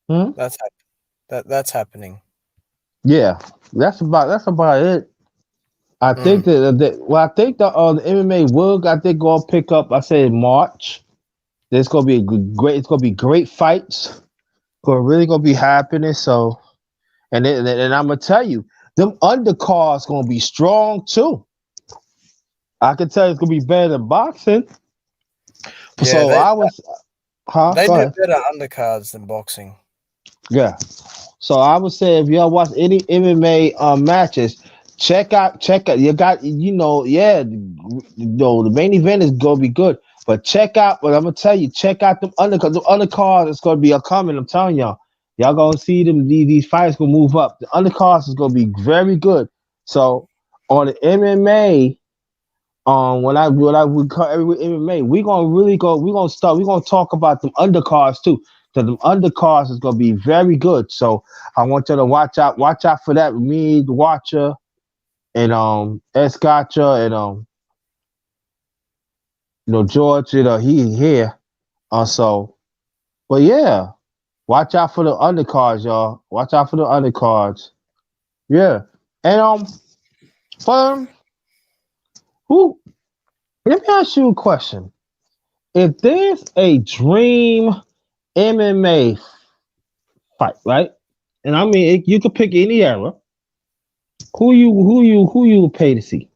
Hmm? That's happening. Yeah, that's about it. I think Mm. I think the MMA will I think gonna pick up. I say March. There's gonna be great. It's gonna be great fights. Really gonna be happening. So, and I'm gonna tell you, them undercards gonna be strong too. I can tell you it's gonna be better than boxing. Yeah, So I was, huh? they Go do ahead. better undercards than boxing. Yeah. So I would say if y'all watch any MMA matches, check out. You got yeah, the main event is gonna be good. But check out, but I'm gonna tell you, check out them undercards. The undercards is gonna be a coming. I'm telling y'all, y'all gonna see them. These fights gonna move up. The undercards is gonna be very good. So on the MMA, when I call every MMA, we're gonna talk about them undercards too. So them undercards is gonna be very good. So I want you to watch out for that. Me, the Watcher, and Escotcha, and George, he here. Also, but yeah, watch out for the undercards, y'all. Watch out for the undercards. Yeah, and for who? Let me ask you a question. If there's a dream MMA fight, right? And I mean, you could pick any era. Who you would pay to see?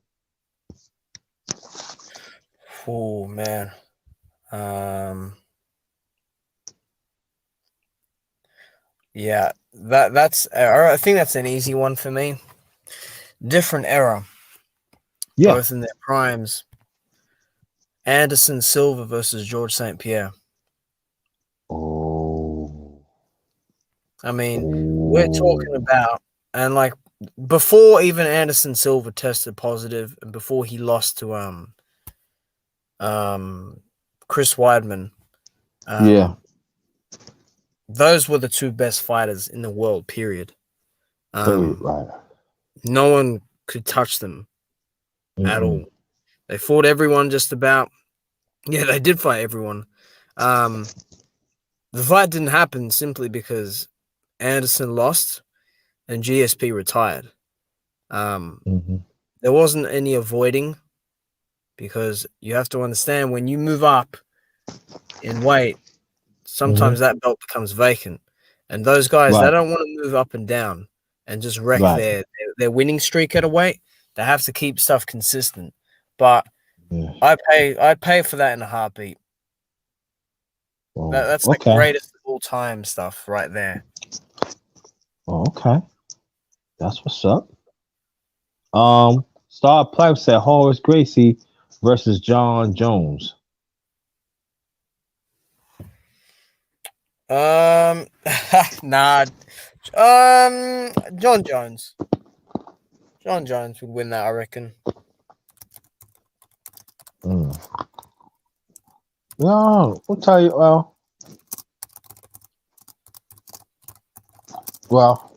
Oh man. Yeah, that's I think that's an easy one for me. Different era, Yeah. both in their primes. Anderson Silva versus George St. Pierre. Oh. I mean, we're talking Oh. about, and like before even Anderson Silva tested positive and before he lost to Chris Weidman, Yeah. those were the two best fighters in the world, period. Right. No one could touch them at Mm-mm. all. They fought everyone just about. Yeah, they did fight everyone. The fight didn't happen simply because Anderson lost and GSP retired. Mm-hmm. There wasn't any avoiding because you have to understand when you move up in weight, Mm-hmm. sometimes that belt becomes vacant. And those guys, they Right. don't want to move up and down and just wreck Right. their winning streak at a weight. They have to keep stuff consistent. But Yeah. I'd pay for that in a heartbeat. Oh, That's the okay. greatest of all time stuff right there. Oh, okay. That's what's up. Star Pipe said Horace Gracie versus John Jones. Nah. John Jones. John Jones would win that, I reckon. Mm. No, I'll tell you. Well,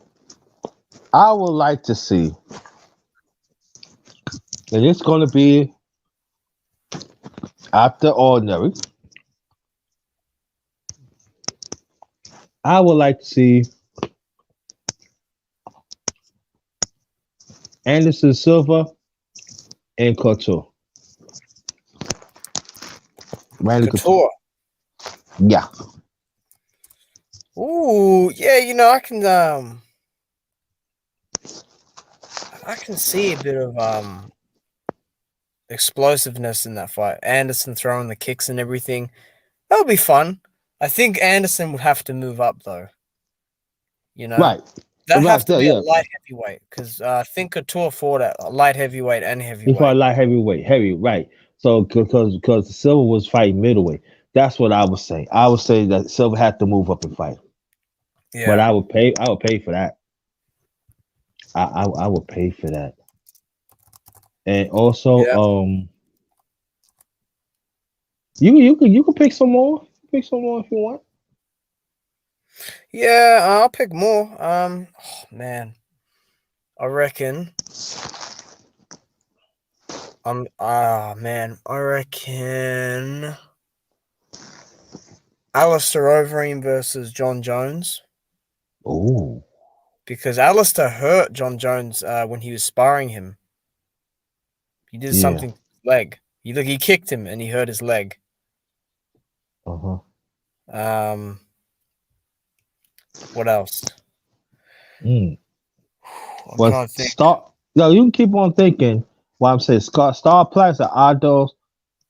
I would like to see, and it's going to be after ordinary. I would like to see Anderson Silva and Couture. Randy Couture. Couture. Yeah. Ooh, yeah, I can see a bit of explosiveness in that fight. Anderson throwing the kicks and everything. That would be fun. I think Anderson would have to move up though. Right. That'd have Right to there. be a Yeah. light heavyweight because I think Couture fought at a light heavyweight and He fought heavyweight. light heavyweight, heavy. Right. So because Silva was fighting middleweight. That's what I would say. I would say that Silva had to move up and fight. But Yeah. I would pay. I would pay for that. I would pay for that. And also, Yeah. you can pick some more. Pick some more if you want. Yeah, I'll pick more. Oh, man. I reckon. Man. I reckon Alistair Overeem versus John Jones. Oh. Because Alistair hurt John Jones when he was sparring him. He did Yeah. something to his leg. He kicked him and he hurt his leg. Uh-huh. What else? Mm. I'm Well, trying to think. no, you can keep on thinking. What I'm saying, Star Plaza, Ados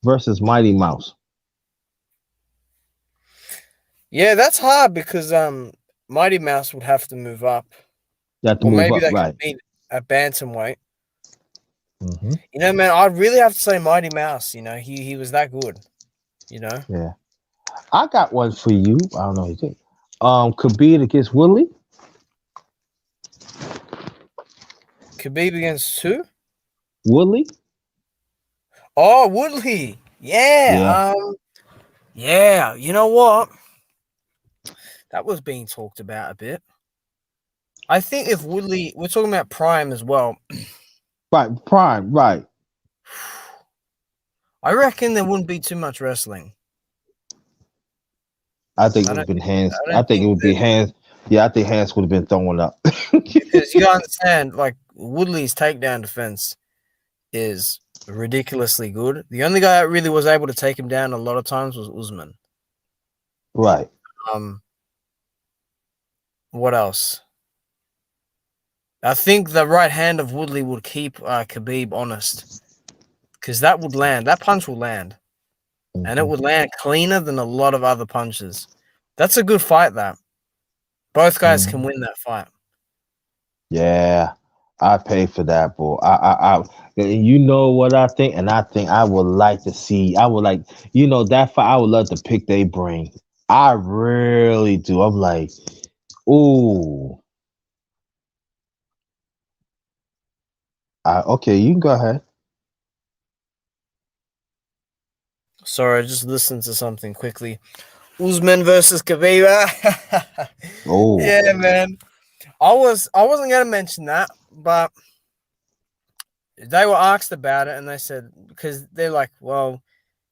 versus Mighty Mouse. Yeah, that's hard because Mighty Mouse would have to move up. You have to Or move maybe up, they could right? meet at bantamweight. Mm-hmm. Man, I'd really have to say Mighty Mouse. He was that good. Yeah. I got one for you. I don't know who you think. Khabib against Willie. Khabib against who? Woodley. Oh, Woodley. Yeah. Yeah. Yeah. You know what? That was being talked about a bit. I think if Woodley, we're talking about Prime as well. Right. Prime. Right. I reckon there wouldn't be too much wrestling. I think it I would have don't. been hands. I I don't think it think would be that hands. Yeah, I think hands would have been thrown up. because you understand, like Woodley's takedown defense is ridiculously good. The only guy that really was able to take him down a lot of times was Usman. Right. What else? I think the right hand of Woodley would keep Khabib honest, because that would land. That punch will land, and it would land cleaner than a lot of other punches. That's a good fight. That both guys can win that fight. Yeah, I pay for that, boy. And you know what I think, and I think I would like to see. I would like, that fight. I would love to pick their brain. I really do. I'm like, ooh. Okay, you can go ahead. Sorry, I just listened to something quickly. Usman versus Khabib. Oh, Yeah, man. I wasn't gonna mention that, but they were asked about it, and they said, because they're like, well,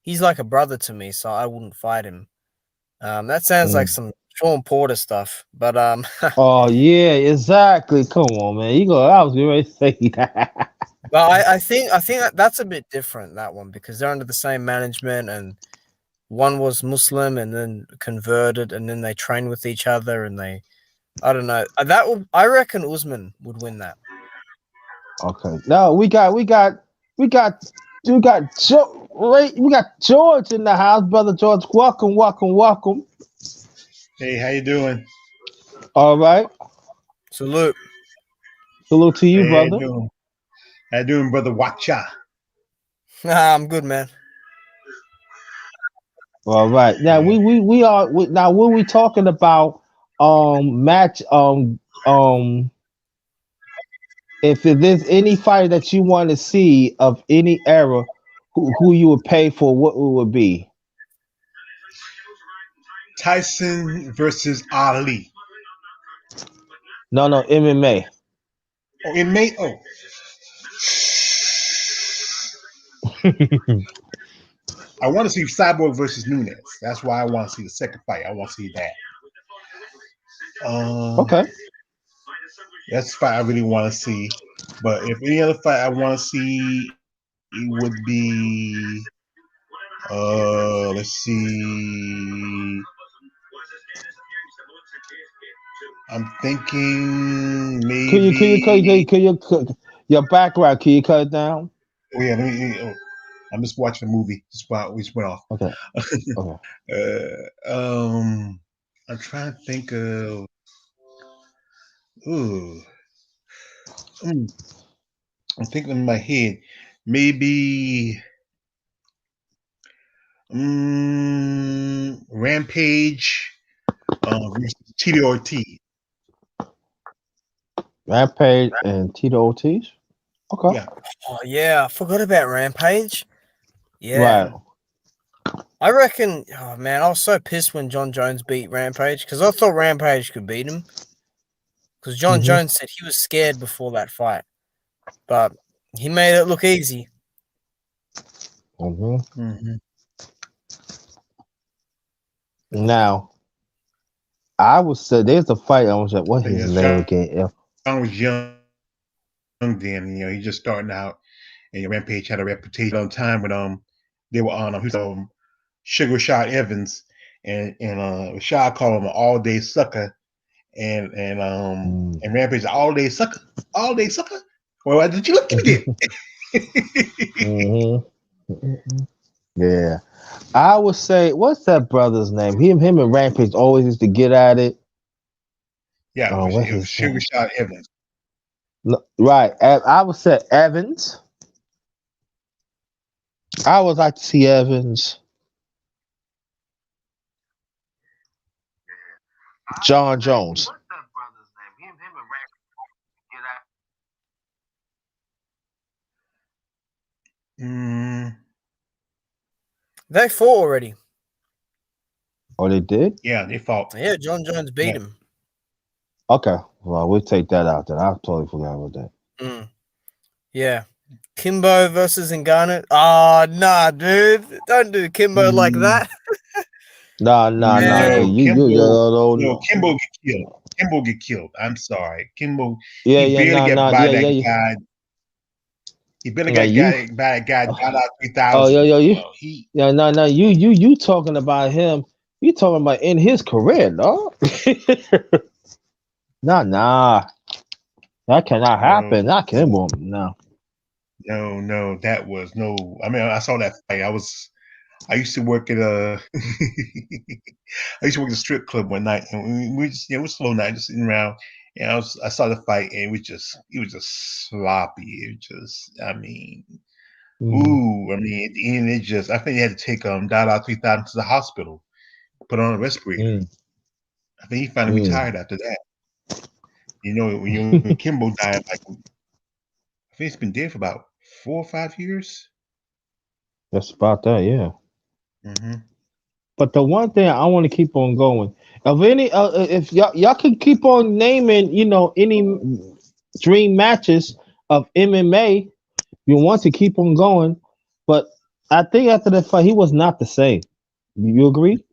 he's like a brother to me, so I wouldn't fight him. That sounds like some Sean Porter stuff, but oh yeah, exactly. Come on, man. I was going to say that. but I think that's a bit different, that one, because they're under the same management, and one was Muslim and then converted, and then they train with each other, and I don't know. I reckon Usman would win that. Okay. No, we got George in the house, brother George. Welcome, welcome, welcome. Hey, how you doing? All right. Salute. Salute to you, Hey, how you brother. doing? How you doing, brother Watcha? I'm good, man. All right. Now Yeah. now when we talking about match if there's any fighter that you want to see of any era, who you would pay for, what it would be? Tyson versus Ali. No, MMA. Oh, in May. Oh, I want to see Cyborg versus Nunes. That's why I want to see the second fight. I want to see that. Okay. That's the fight I really want to see. But if any other fight I want to see, it would be. Let's see. I'm thinking maybe. Can you your background? Can you cut it down? Oh yeah, I'm just watching a movie. We just went off. Okay. Okay. I'm trying to think of. Ooh, mm, I'm thinking in my head. Maybe Rampage versus Tito Ortiz. Rampage and Tito Ortiz. Okay. Yeah. Oh yeah, I forgot about Rampage. Yeah. Right. I reckon, oh man, I was so pissed when John Jones beat Rampage, because I thought Rampage could beat him. Because John Jones said he was scared before that fight, but he made it look easy. Now, I would say there's a fight. I was like, what his name again? John was young then. He's just starting out, and Rampage had a reputation on time when they were on he was Sugar Rashad Evans, and Rashad called him an all day sucker, and Rampage all day sucker. Well, why did you look at me then? Yeah, I would say, what's that brother's name? Him and Rampage always used to get at it. Yeah, it was Sugar Rashad Evans. No, right, I would say Evans. I would like to see Evans. John Jones. What's that brother's name? Him and Rampage get at. They fought already. Oh, they did? Yeah, they fought. Yeah, John Jones beat him. Okay, well, we'll take that out then. I totally forgot about that. Yeah. Kimbo versus Ngannou. Oh, nah, dude. Don't do Kimbo like that. Nah. Kimbo get killed. Kimbo get killed. I'm sorry. Kimbo, he barely got by that guy. He barely got by that guy out 3,000. You talking about him. You talking about in his career, no? Nah. That cannot No, happen. Not Kimbo. No. no, that was no. I mean, I saw that fight. I used to work at a I used to work at a strip club one night, and we just it was slow night, just sitting around. And I saw the fight, and it was just sloppy. It just, I mean, ooh, I mean, at the end, I think they had to take Dada 3000 to the hospital, put on a respirator. I think he finally retired after that. You know, when Kimbo died, like I think he's been dead for about 4 or 5 years. That's about that. Yeah. Mm-hmm. But the one thing I want to keep on going. If y'all can keep on naming, any dream matches of MMA, you want to keep on going. But I think after that fight, he was not the same. You agree?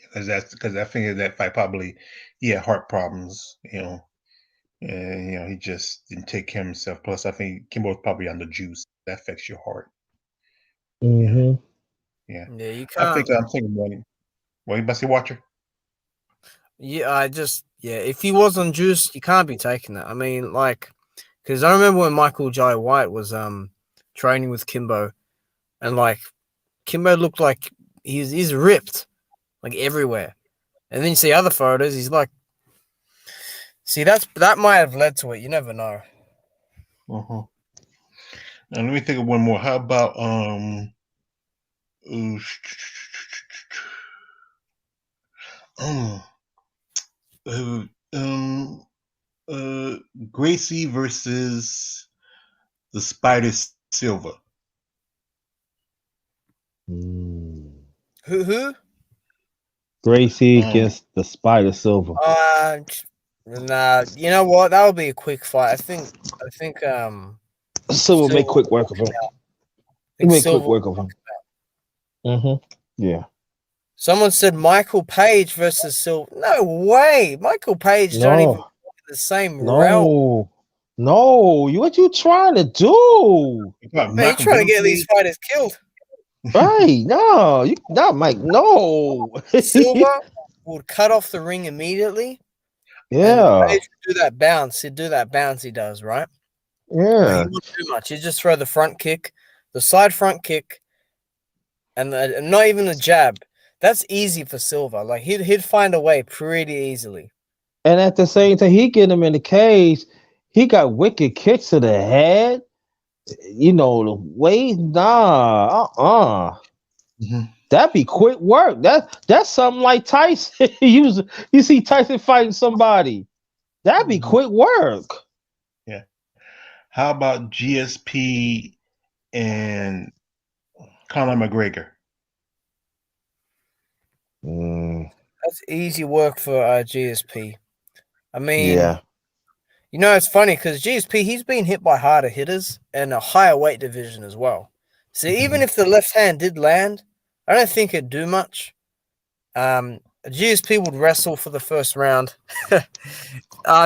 Because I think that fight probably he had heart problems, and he just didn't take care of himself. Plus, I think Kimbo was probably on the juice that affects your heart. Yeah, Mm-hmm. yeah. Yeah, you I can't. think I'm thinking about it. What you about to say, Watcher? Yeah, if he was on juice, you can't be taking that. I mean, like, because I remember when Michael Jai White was training with Kimbo, and like Kimbo looked like he's ripped, like everywhere. And then you see other photos, he's like, see, that might have led to it. You never know. Uh-huh. Now let me think of one more. How about uh, uh, uh, um Gracie versus the Spider Silver. Who? Gracie Um, against the Spider Silver. Nah. You know what? That would be a quick fight. I think. Silver make Silver. quick work of him. I He think make quick Silver. work of him. Mm-hmm. Yeah. Someone said Michael Page versus Silver. No way. Michael Page don't even No. the same realm. No. No. What you trying to do? about Man, you Malcolm trying to get these Bentsley. fighters killed. Right. No. You not Mike. No. Silver would cut off the ring immediately, and Yeah. Page would do that bounce. He'd do that bounce he does, right? But he Yeah. wouldn't do much. He'd just throw the front kick, the side front kick, and not even the jab. That's easy for Silver. Like he'd find a way pretty easily. And at the same time, he get him in the cage. He got wicked kicks to the head. The way, Mm-hmm. That'd be quick work. That's something like Tyson. You see Tyson fighting somebody. That'd be quick work. Yeah. How about GSP and Conor McGregor? That's easy work for GSP. I mean, Yeah. it's funny because GSP, he's been hit by harder hitters and a higher weight division as well. So even if the left hand did land, I don't think it'd do much. GSP would wrestle for the first round.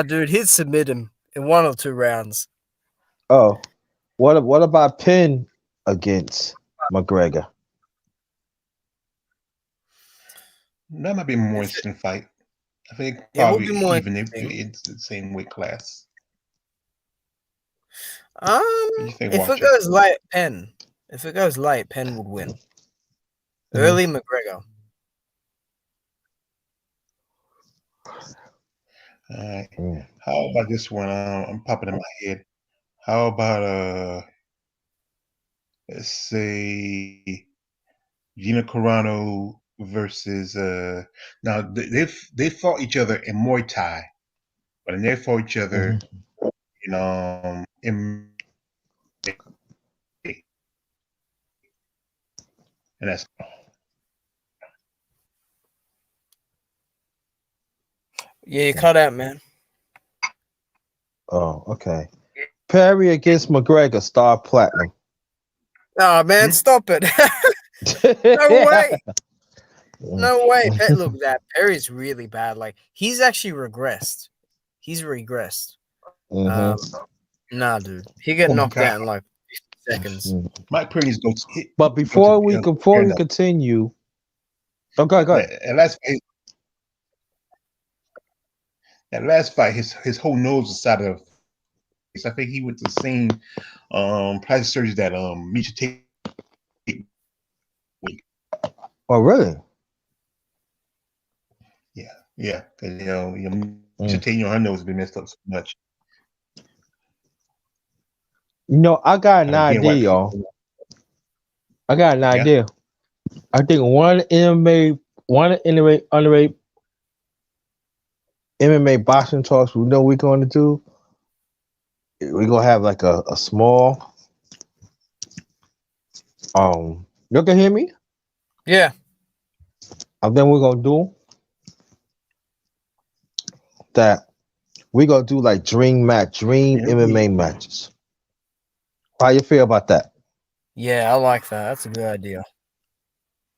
Dude, he'd submit him in 1 or 2 rounds. Oh, what about Penn against McGregor? That might be a more interesting fight. I think It would probably be more even if interesting. it's the same weight class. If it Watcher? goes late, Penn. If it goes late, Penn would win. Early McGregor. All right. How about this one? I'm popping in my head. How about let's say Gina Carano versus now they fought each other in Muay Thai, but then they fought each other in and that's Yeah, you cut out, man. Oh, okay. Perry against McGregor, Star Platinum. Oh man, stop it. No way. No way. Look, that Perry's really bad. Like he's actually regressed. He's regressed. Nah, dude. He get knocked out in like 50 seconds. Mike Perry needs to go. But before we continue, go ahead. That last fight, his whole nose was out of I think he went to the same plastic surgery that Misha Tate. Oh, really? Yeah, because Misha Mm. Tate, her nose has been messed up so much. I got an Again, idea, white y'all. people. I got an Yeah. idea. I think one underrated MMA boxing talks we know we're going to do. We're gonna have like a small you can hear me? Yeah. And then we're gonna do that. We're gonna do like dream MMA matches. How you feel about that? Yeah, I like that. That's a good idea.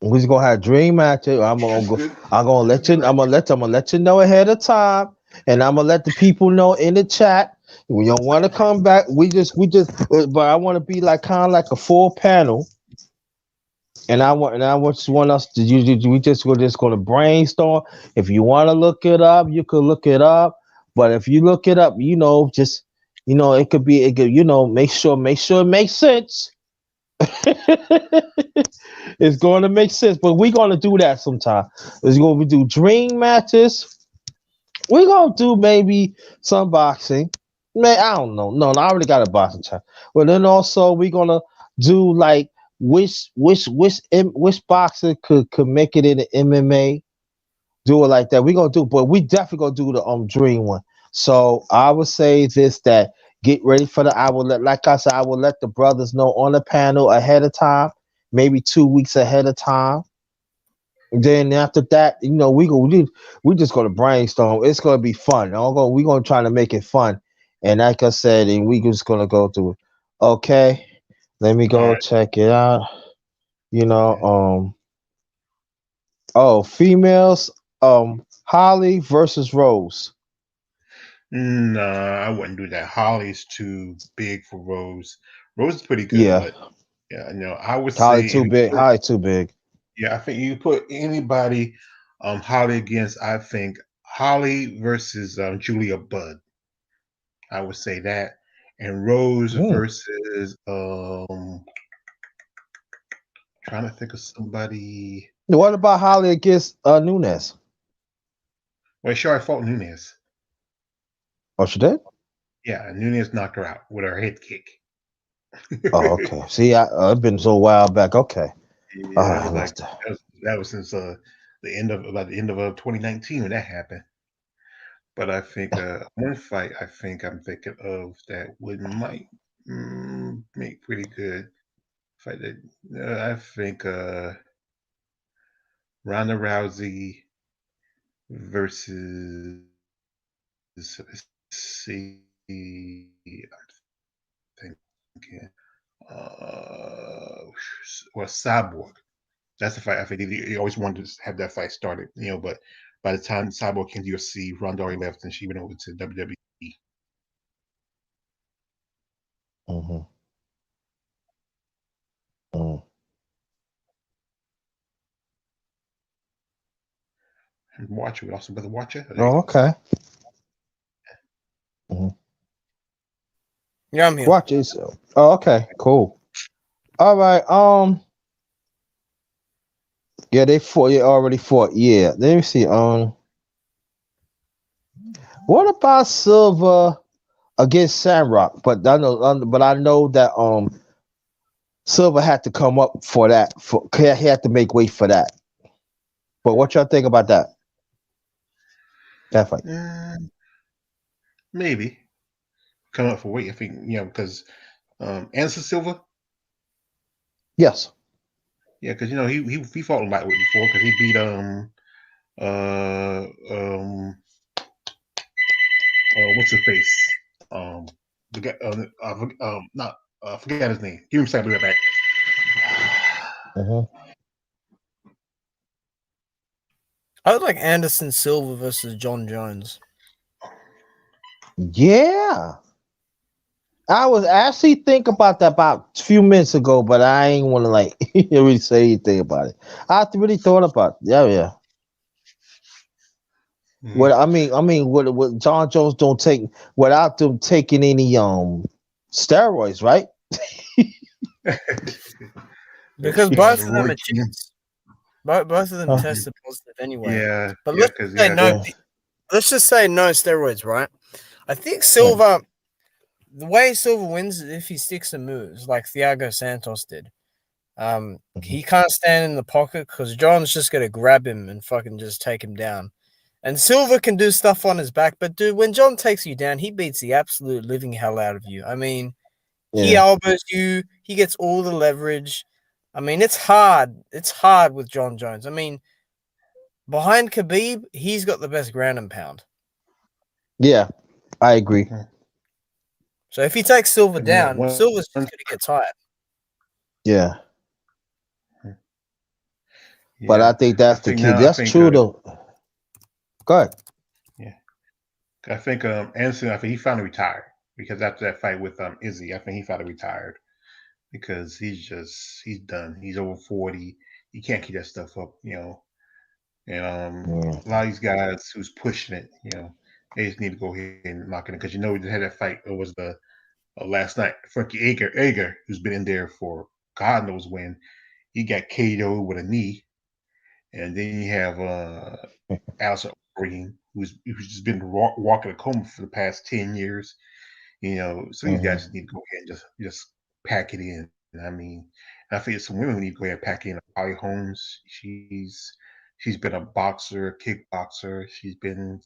We're just gonna have dream matches. That's good. I'm gonna That's a let you. good idea. I'm gonna let you know ahead of time, and I'm gonna let the people know in the chat. We don't want to come back. But I want to be like kind of like a full panel, and I want us to. We're just gonna brainstorm. If you want to look it up, you could look it up. But if you look it up, just it could make sure it makes sense. It's going to make sense, but we're going to do that sometime. It's going to do dream matches. We're going to do maybe some boxing. Man, I don't know. No, I already got a boxing chat. But then also we're going to do like which boxer could make it in the MMA. Do it like that. We're gonna do, but we definitely gonna do the dream one. So I would say this that get ready for the. I will let, like I said, I will let the brothers know on the panel ahead of time, maybe 2 weeks ahead of time. Then after that, we just gonna brainstorm. It's gonna be fun. We're gonna try to make it fun. And like I said, and we just gonna go through it. Okay, let me All go right. check it out. You know, Okay. females, Holly versus Rose. No, I wouldn't do that. Holly's too big for Rose. Rose is pretty good, Yeah, but yeah, I would Holly say if too you big. put, Holly too big. yeah, I think you put anybody Holly against, I think Holly versus Julia Budd. I would say that. And Rose Mm. versus trying to think of somebody. What about Holly against Nunes? Well, sure, I fought Nunez. Oh, she did. Yeah, Nunez knocked her out with her head kick. Oh, okay. See, I've been so a while back. Okay. Yeah, All that right, was like must have. that was since the end of 2019 when that happened. But I think one fight I think I'm thinking of that would might make pretty good fight. That I think Ronda Rousey versus, let's see, I'm thinking or Cyborg. That's the fight. I think he always wanted to have that fight started, but by the time Cyborg came to UFC, Ronda already left and she went over to WWE. Mm-hmm. Mm. And Watcher, we also brother Watcher. Oh, there you Oh, go. okay. Mm-hmm. Yeah, I'm here. Watch this. Oh, okay. Cool. All right. Yeah, they fought. Yeah, already fought. Yeah. Let me see. What about Silva against Sandrock? But I know that Silva had to come up for that. He had to make weight for that. But what y'all think about that? That fight? Maybe come up for weight. I think because Anderson Silva, Yes. yeah, because he fought in lightweight before because he beat uh um what's his face the guy not I forgot his name. Give him a second. Be right back. Mm-hmm. I would like Anderson Silva versus John Jones. Yeah. I was actually think about that about a few minutes ago, but I ain't want to like really say anything about it. I really thought about it. Yeah, yeah. What what John Jones don't take without them taking any steroids, right? Because Yeah, both of them Roy are King. chicks. Both of them Huh? tested positive anyway. Yeah, But yeah, let's because just say yeah, no. Yeah. Let's just say no steroids, right? I think Yeah. Silva. The way Silva wins is if he sticks to moves like Thiago Santos did. Mhm. He can't stand in the pocket because John's just gonna grab him and fucking just take him down. And Silva can do stuff on his back, but dude, when John takes you down, he beats the absolute living hell out of you. I mean, he Yeah. elbows you, he gets all the leverage. I mean, it's hard. It's hard with John Jones. I mean, behind Khabib, he's got the best ground and pound. Yeah. I agree. Mhm. So if he takes Silva And yeah, down, Silva's just gonna get tired. Yeah. But yeah. I think I that's the think key. now. I That's think. true though. Go ahead. Yeah, I think Anderson. I think he finally retired because after that fight with Izzy, I think he finally retired because he's done. He's over 40. He can't keep that stuff up, And Yeah. a lot of these guys who's pushing it, they just need to go ahead and lock it in because we just had that fight. It was the last night. Frankie Ager, who's been in there for God knows when, he got KO'd with a knee, and then you have Alistair Overeem, who's just been walking a coma for the past 10 years. So these guys Mhm. just need to go ahead and just pack it in. I mean, I think some women need to go ahead and pack in. Holly Holmes, she's been a boxer, kickboxer. She's been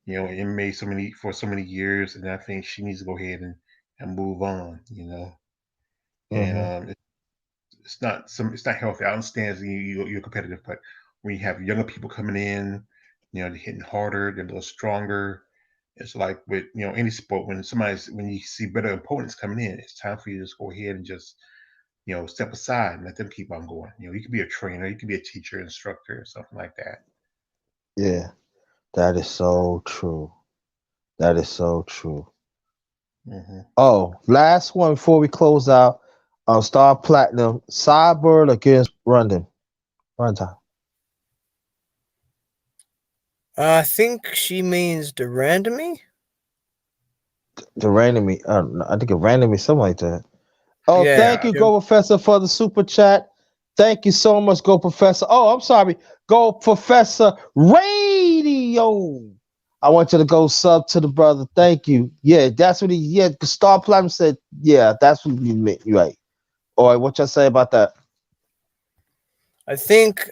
an MMA so many years, and I think she needs to go ahead and move on. And Mhm. it's not healthy. I understand you're competitive, but when you have younger people coming in, they're hitting harder, they're a little stronger. It's like with any sport when you see better opponents coming in, it's time for you to just go ahead and just step aside and let them keep on going. You could be a trainer, you could be a teacher, instructor, or something like that. Yeah. That is so true. That is so true. Hmm. Oh, last one before we close out. Star Platinum, Cyborg against Rondon. Runtime. I think she means the randomy. The randomly, I think it randomly, something like that. Oh, thank Yeah. you, Go Professor, for the super chat. Thank you so much, Go Professor. Oh, I'm sorry, Go Professor Radio. I want you to go sub to the brother. Thank you. Yeah, that's what he. Yeah, Star Platinum said. Yeah, that's what you meant. You right. All right, what y'all say about that? I think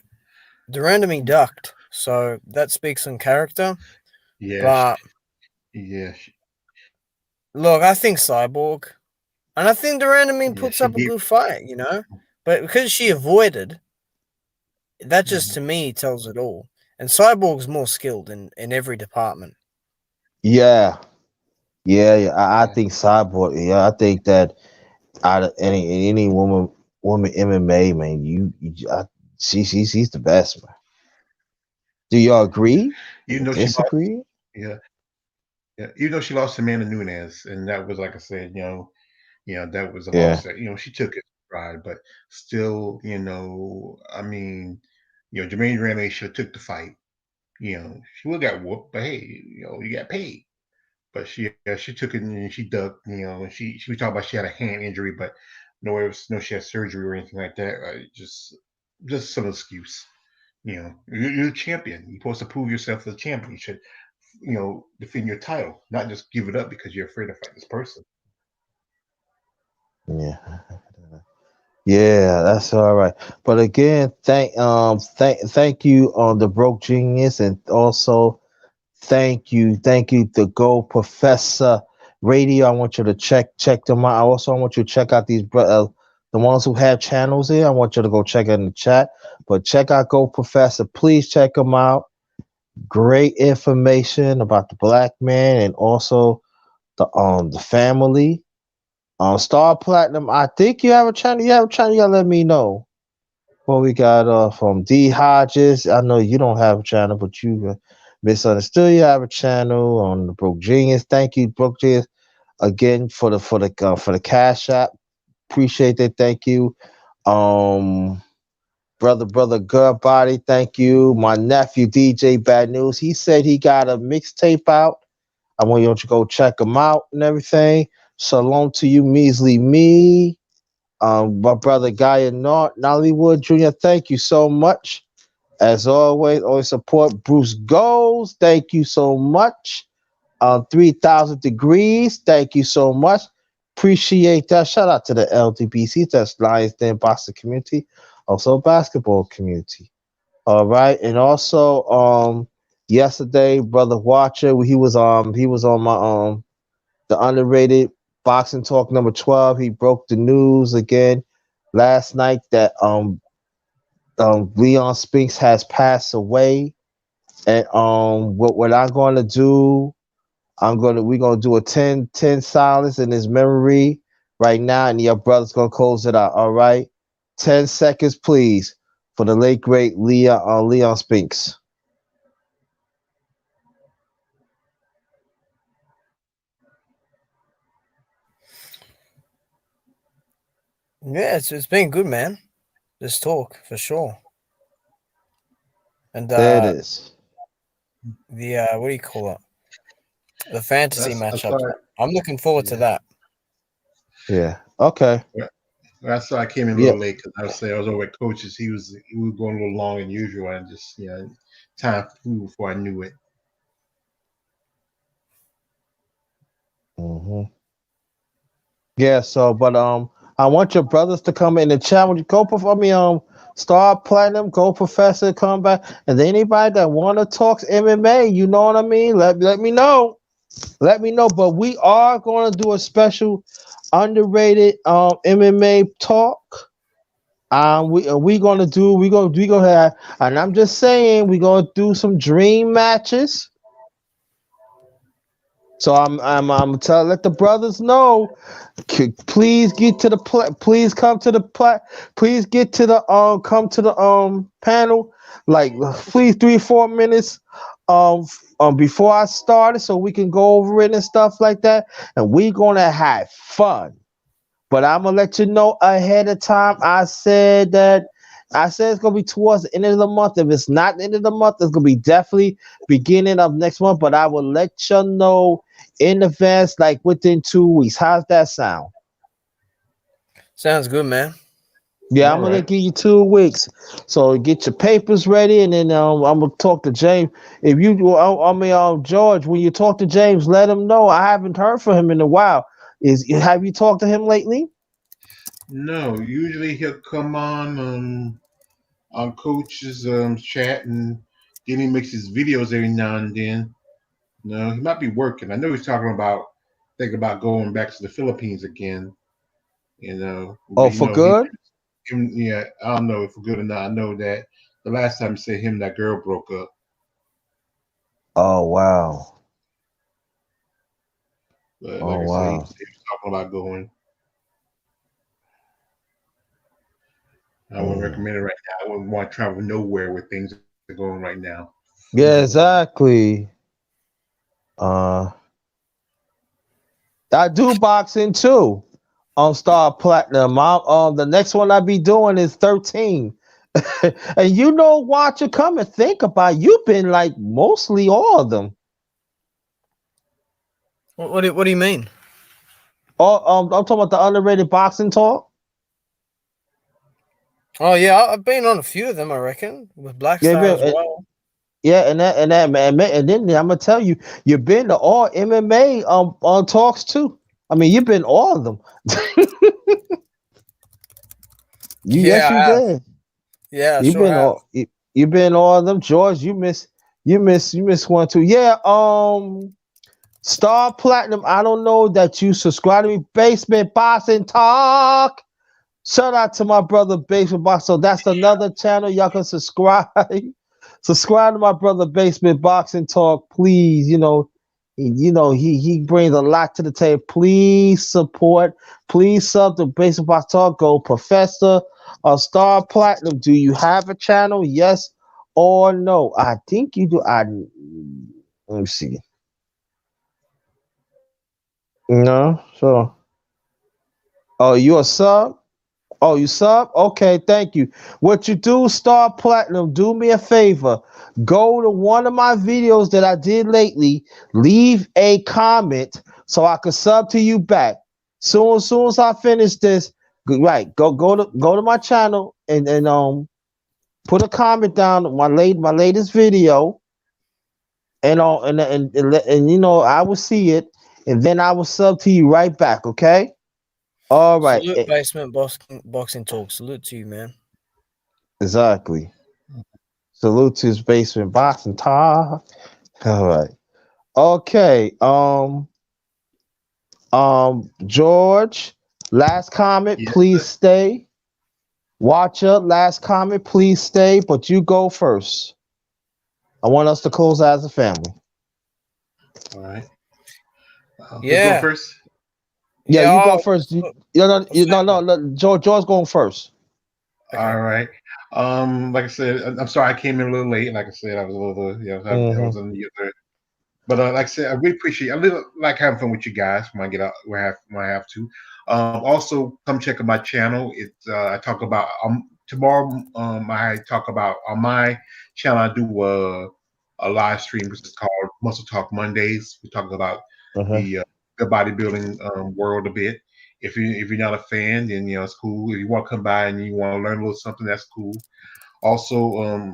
the randomy ducked, so that speaks on character. Yeah, But yeah, look, I think Cyborg, and I think the randomy yeah. puts She up a gave. good fight, But because she avoided, that just Mhm. to me tells it all. And Cyborg's more skilled in every department. Yeah, yeah. I Yeah, think Cyborg. Yeah, I think that out of any woman MMA man, she's the best man. Do y'all yeah. agree? Even though she lost, Disagree? yeah, yeah. Even though she lost to Amanda Nunes, and that was like I said, that was a Yeah. loss that she took it stride, but still, I mean, Jermaine Granley should have took the fight. She would have got whooped, but hey, you got paid. But she took it and she ducked. And she was talking about she had a hand injury, but no, she had surgery or anything like that. Just some excuse. You're the champion. You're supposed to prove yourself as a champion. You should, defend your title, not just give it up because you're afraid to fight this person. Yeah. Yeah, that's all right. But again, thank you on the broke genius, and also thank you the Go Professor Radio. I want you to check them out. I also want you to check out the ones who have channels here. I want you to go check it in the chat. But check out Go Professor. Please check them out. Great information about the black man and also the family. Star Platinum. I think you have a channel. You have a channel. You gotta let me know. Well, we got from D Hodges. I know you don't have a channel, but you misunderstood. You have a channel on the Broke Genius. Thank you, Broke Genius, again for the cash app. Appreciate that. Thank you. Um, brother Good Body, thank you. My nephew DJ Bad News, he said he got a mixtape out. I want you to go check him out and everything. Shalom to you, measly me. My brother Guy Nollywood Jr., thank you so much. As always support Bruce Goals. Thank you so much. 3,000 degrees. Thank you so much. Appreciate that. Shout out to the LDBC, that's Lions Den Boxing community, also basketball community. All right, and also yesterday, brother Watcher, he was on my the underrated boxing talk number 12. He broke the news again last night that Leon Spinks has passed away, and what I'm going to do, we're gonna do a 10 silence in his memory right now, and your brother's gonna close it out. All right, 10 seconds, please, for the late great Leon Spinks. Yeah, it's been good, man. This talk for sure. And There it is. the what do you call it? The fantasy I matchup. saw it. I'm looking forward to that. Yeah. Okay. I saw I came in a Yeah. little late because I was over at coaches. He was going a little longer than usual, and just time flew before I knew it. Mm-hmm. Yeah. So, but I want your brothers to come in the chat. Would you go for me? Star Platinum, Go Professor, come back, and anybody that want to talk MMA, you know what I mean? Let me know. Let me know. But we are going to do a special underrated MMA talk. We gonna have, and I'm just saying we gonna do some dream matches. So I'm tell let the brothers know. Please get to the please come to the please get to the come to the panel, like please 3 4 minutes before I started, so we can go over it and stuff like that, and we gonna have fun. But I'm gonna let you know ahead of time. I said it's gonna be towards the end of the month. If it's not the end of the month, it's gonna be definitely beginning of next month. But I will let you know in advance, like within 2 weeks. How's that sound? Sounds good, man. Yeah, All I'm gonna right. give you 2 weeks. So get your papers ready, and then I'm gonna talk to James. If you, George, when you talk to James, let him know. I haven't heard from him in a while. Have you talked to him lately? No, usually he'll come on coach's chat, and then he makes his videos every now and then. No, he might be working. I know he's thinking about going back to the Philippines again. Oh, But for good? yeah, I don't know if we're good or not. I know that the last time he said him and that girl broke up. Oh wow. But like Oh I said, he wow. was talking about going. I wouldn't Mm. recommend it right now. I wouldn't want to travel nowhere where things are going right now. Yeah, exactly. Uh, I do boxing too. On Star Platinum. The next one I be doing is 13. And watch it come and think about it, you've been like mostly all of them. What do you mean? I'm talking about the underrated boxing talk. Oh yeah, I've been on a few of them. I reckon with Black Yeah, Star been, as well. yeah, and then I'm gonna tell you, you've been to all MMA on talks too. I mean, you've been all of them. Yes, Yeah, you I have. did. Yeah, I You've sure been have. you've been all of them. George, you miss one too. Yeah, Star Platinum. I don't know that you subscribe to me. Basement Boxing Talk. Shout out to my brother Basement Box. So that's another channel y'all can subscribe. Subscribe to my brother Basement Boxing Talk, please. He brings a lot to the table. Please support. Please sub to Basement Box Talk. Go Professor Star Platinum. Do you have a channel? Yes or no? I think you do. Let me see. No, so. Oh, you a sub? Oh, you sub? Okay, thank you. What you do, Star Platinum, do me a favor. Go to one of my videos that I did lately. Leave a comment so I can sub to you back. Soon as I finish this, right? Go to my channel and put a comment down on my latest video, and you know I will see it, and then I will sub to you right back. Okay. All right. Salute Basement Boxing Talk. Salute to you, man. Exactly. Salute to his basement boxing talk. All right. Okay. George, last comment, Yes, please sir. stay. Watcher, last comment, please stay, but you go first. I want us to close out as a family. All right. Who's going Yeah. first? Yeah, Yeah. you go first. No. George's going first. Okay. All right. Like I said, I'm sorry I came in a little late. Like I said, I was a little, I was on the other. But like I said, I really appreciate. I really like having fun with you guys when I get out, when I have to. Also, come check out my channel. It's I talk about tomorrow. I talk about on my channel. I do a live stream which is called Muscle Talk Mondays. We talk about Uh-huh. the bodybuilding world a bit. If you're not a fan, then it's cool. If you want to come by and you want to learn a little something, that's cool. Also,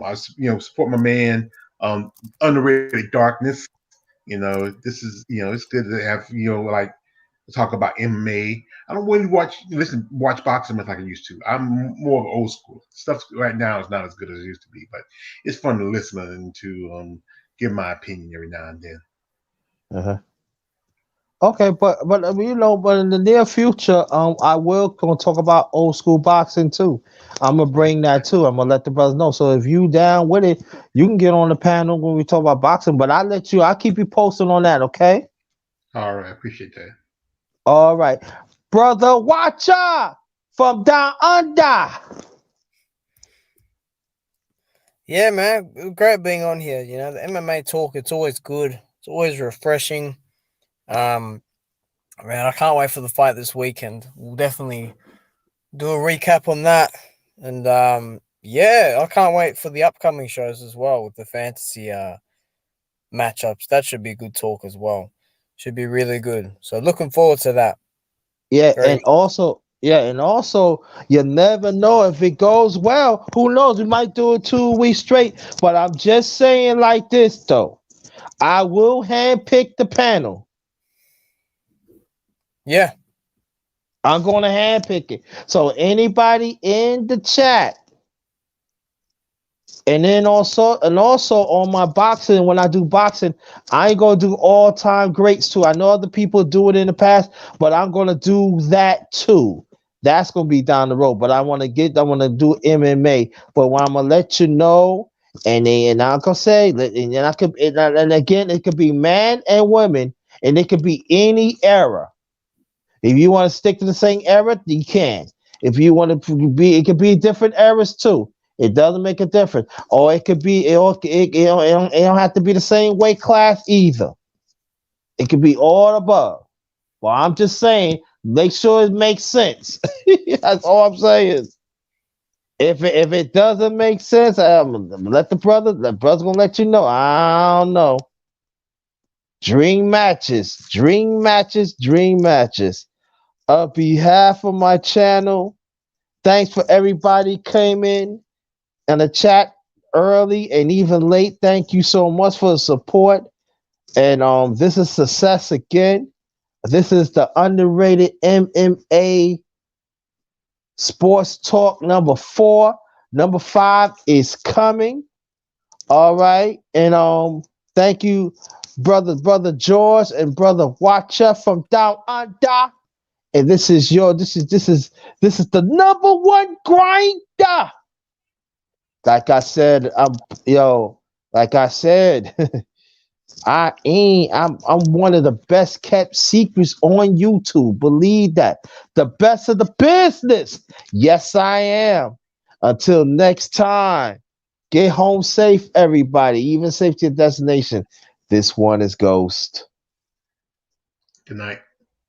I support my man, Underrated Darkness. This is it's good to have like talk about MMA. I don't really watch boxing much like I used to. I'm more of old school stuff. Right now is not as good as it used to be, but it's fun to listen and to give my opinion every now and then. Uh-huh. Okay, but in the near future, I will gonna talk about old school boxing too. I'm gonna bring that too. I'm gonna let the brothers know. So if you down with it, you can get on the panel when we talk about boxing. But I'll keep you posted on that. Okay. All right, I appreciate that. All right, brother Watcher from down under. Yeah, man. Great being on here. The MMA talk, it's always good. It's always refreshing. Man, I can't wait for the fight this weekend. We'll definitely do a recap on that. And yeah, I can't wait for the upcoming shows as well with the fantasy matchups. That should be good talk as well. Should be really good. So looking forward to that. Yeah, Very and also, you never know if it goes well. Who knows? We might do it 2 weeks straight. But I'm just saying like this though. I will handpick the panel. yeah. I'm going to handpick it. So anybody in the chat, and also on my boxing, when I do boxing, I ain't gonna do all time greats too. I know other people do it in the past, but I'm gonna do that too. That's gonna be down the road. But I wanna do MMA. But what I'm gonna let you know, and I'm gonna say, and again, it could be man and women, and it could be any era. If you want to stick to the same era, you can. If you want to be, it could be different eras too. It doesn't make a difference. Or it could be, it don't have to be the same weight class either. It could be all above. Well, I'm just saying, make sure it makes sense. That's all I'm saying. If it doesn't make sense, let the brother gonna let you know. I don't know. Dream matches, dream matches, dream matches. On behalf of my channel, thanks for everybody came in the chat early and even late. Thank you so much for the support. And this is success again. This is the Underrated MMA Sports Talk number 4. Number 5 is coming. All right. And thank you, brother George and brother Watcher from down under. And this is the number one grinder. Like I said, like I said, I'm one of the best kept secrets on YouTube. Believe that. The best of the business. Yes, I am. Until next time. Get home safe, everybody. Even safe to your destination. This one is Ghost. Good night.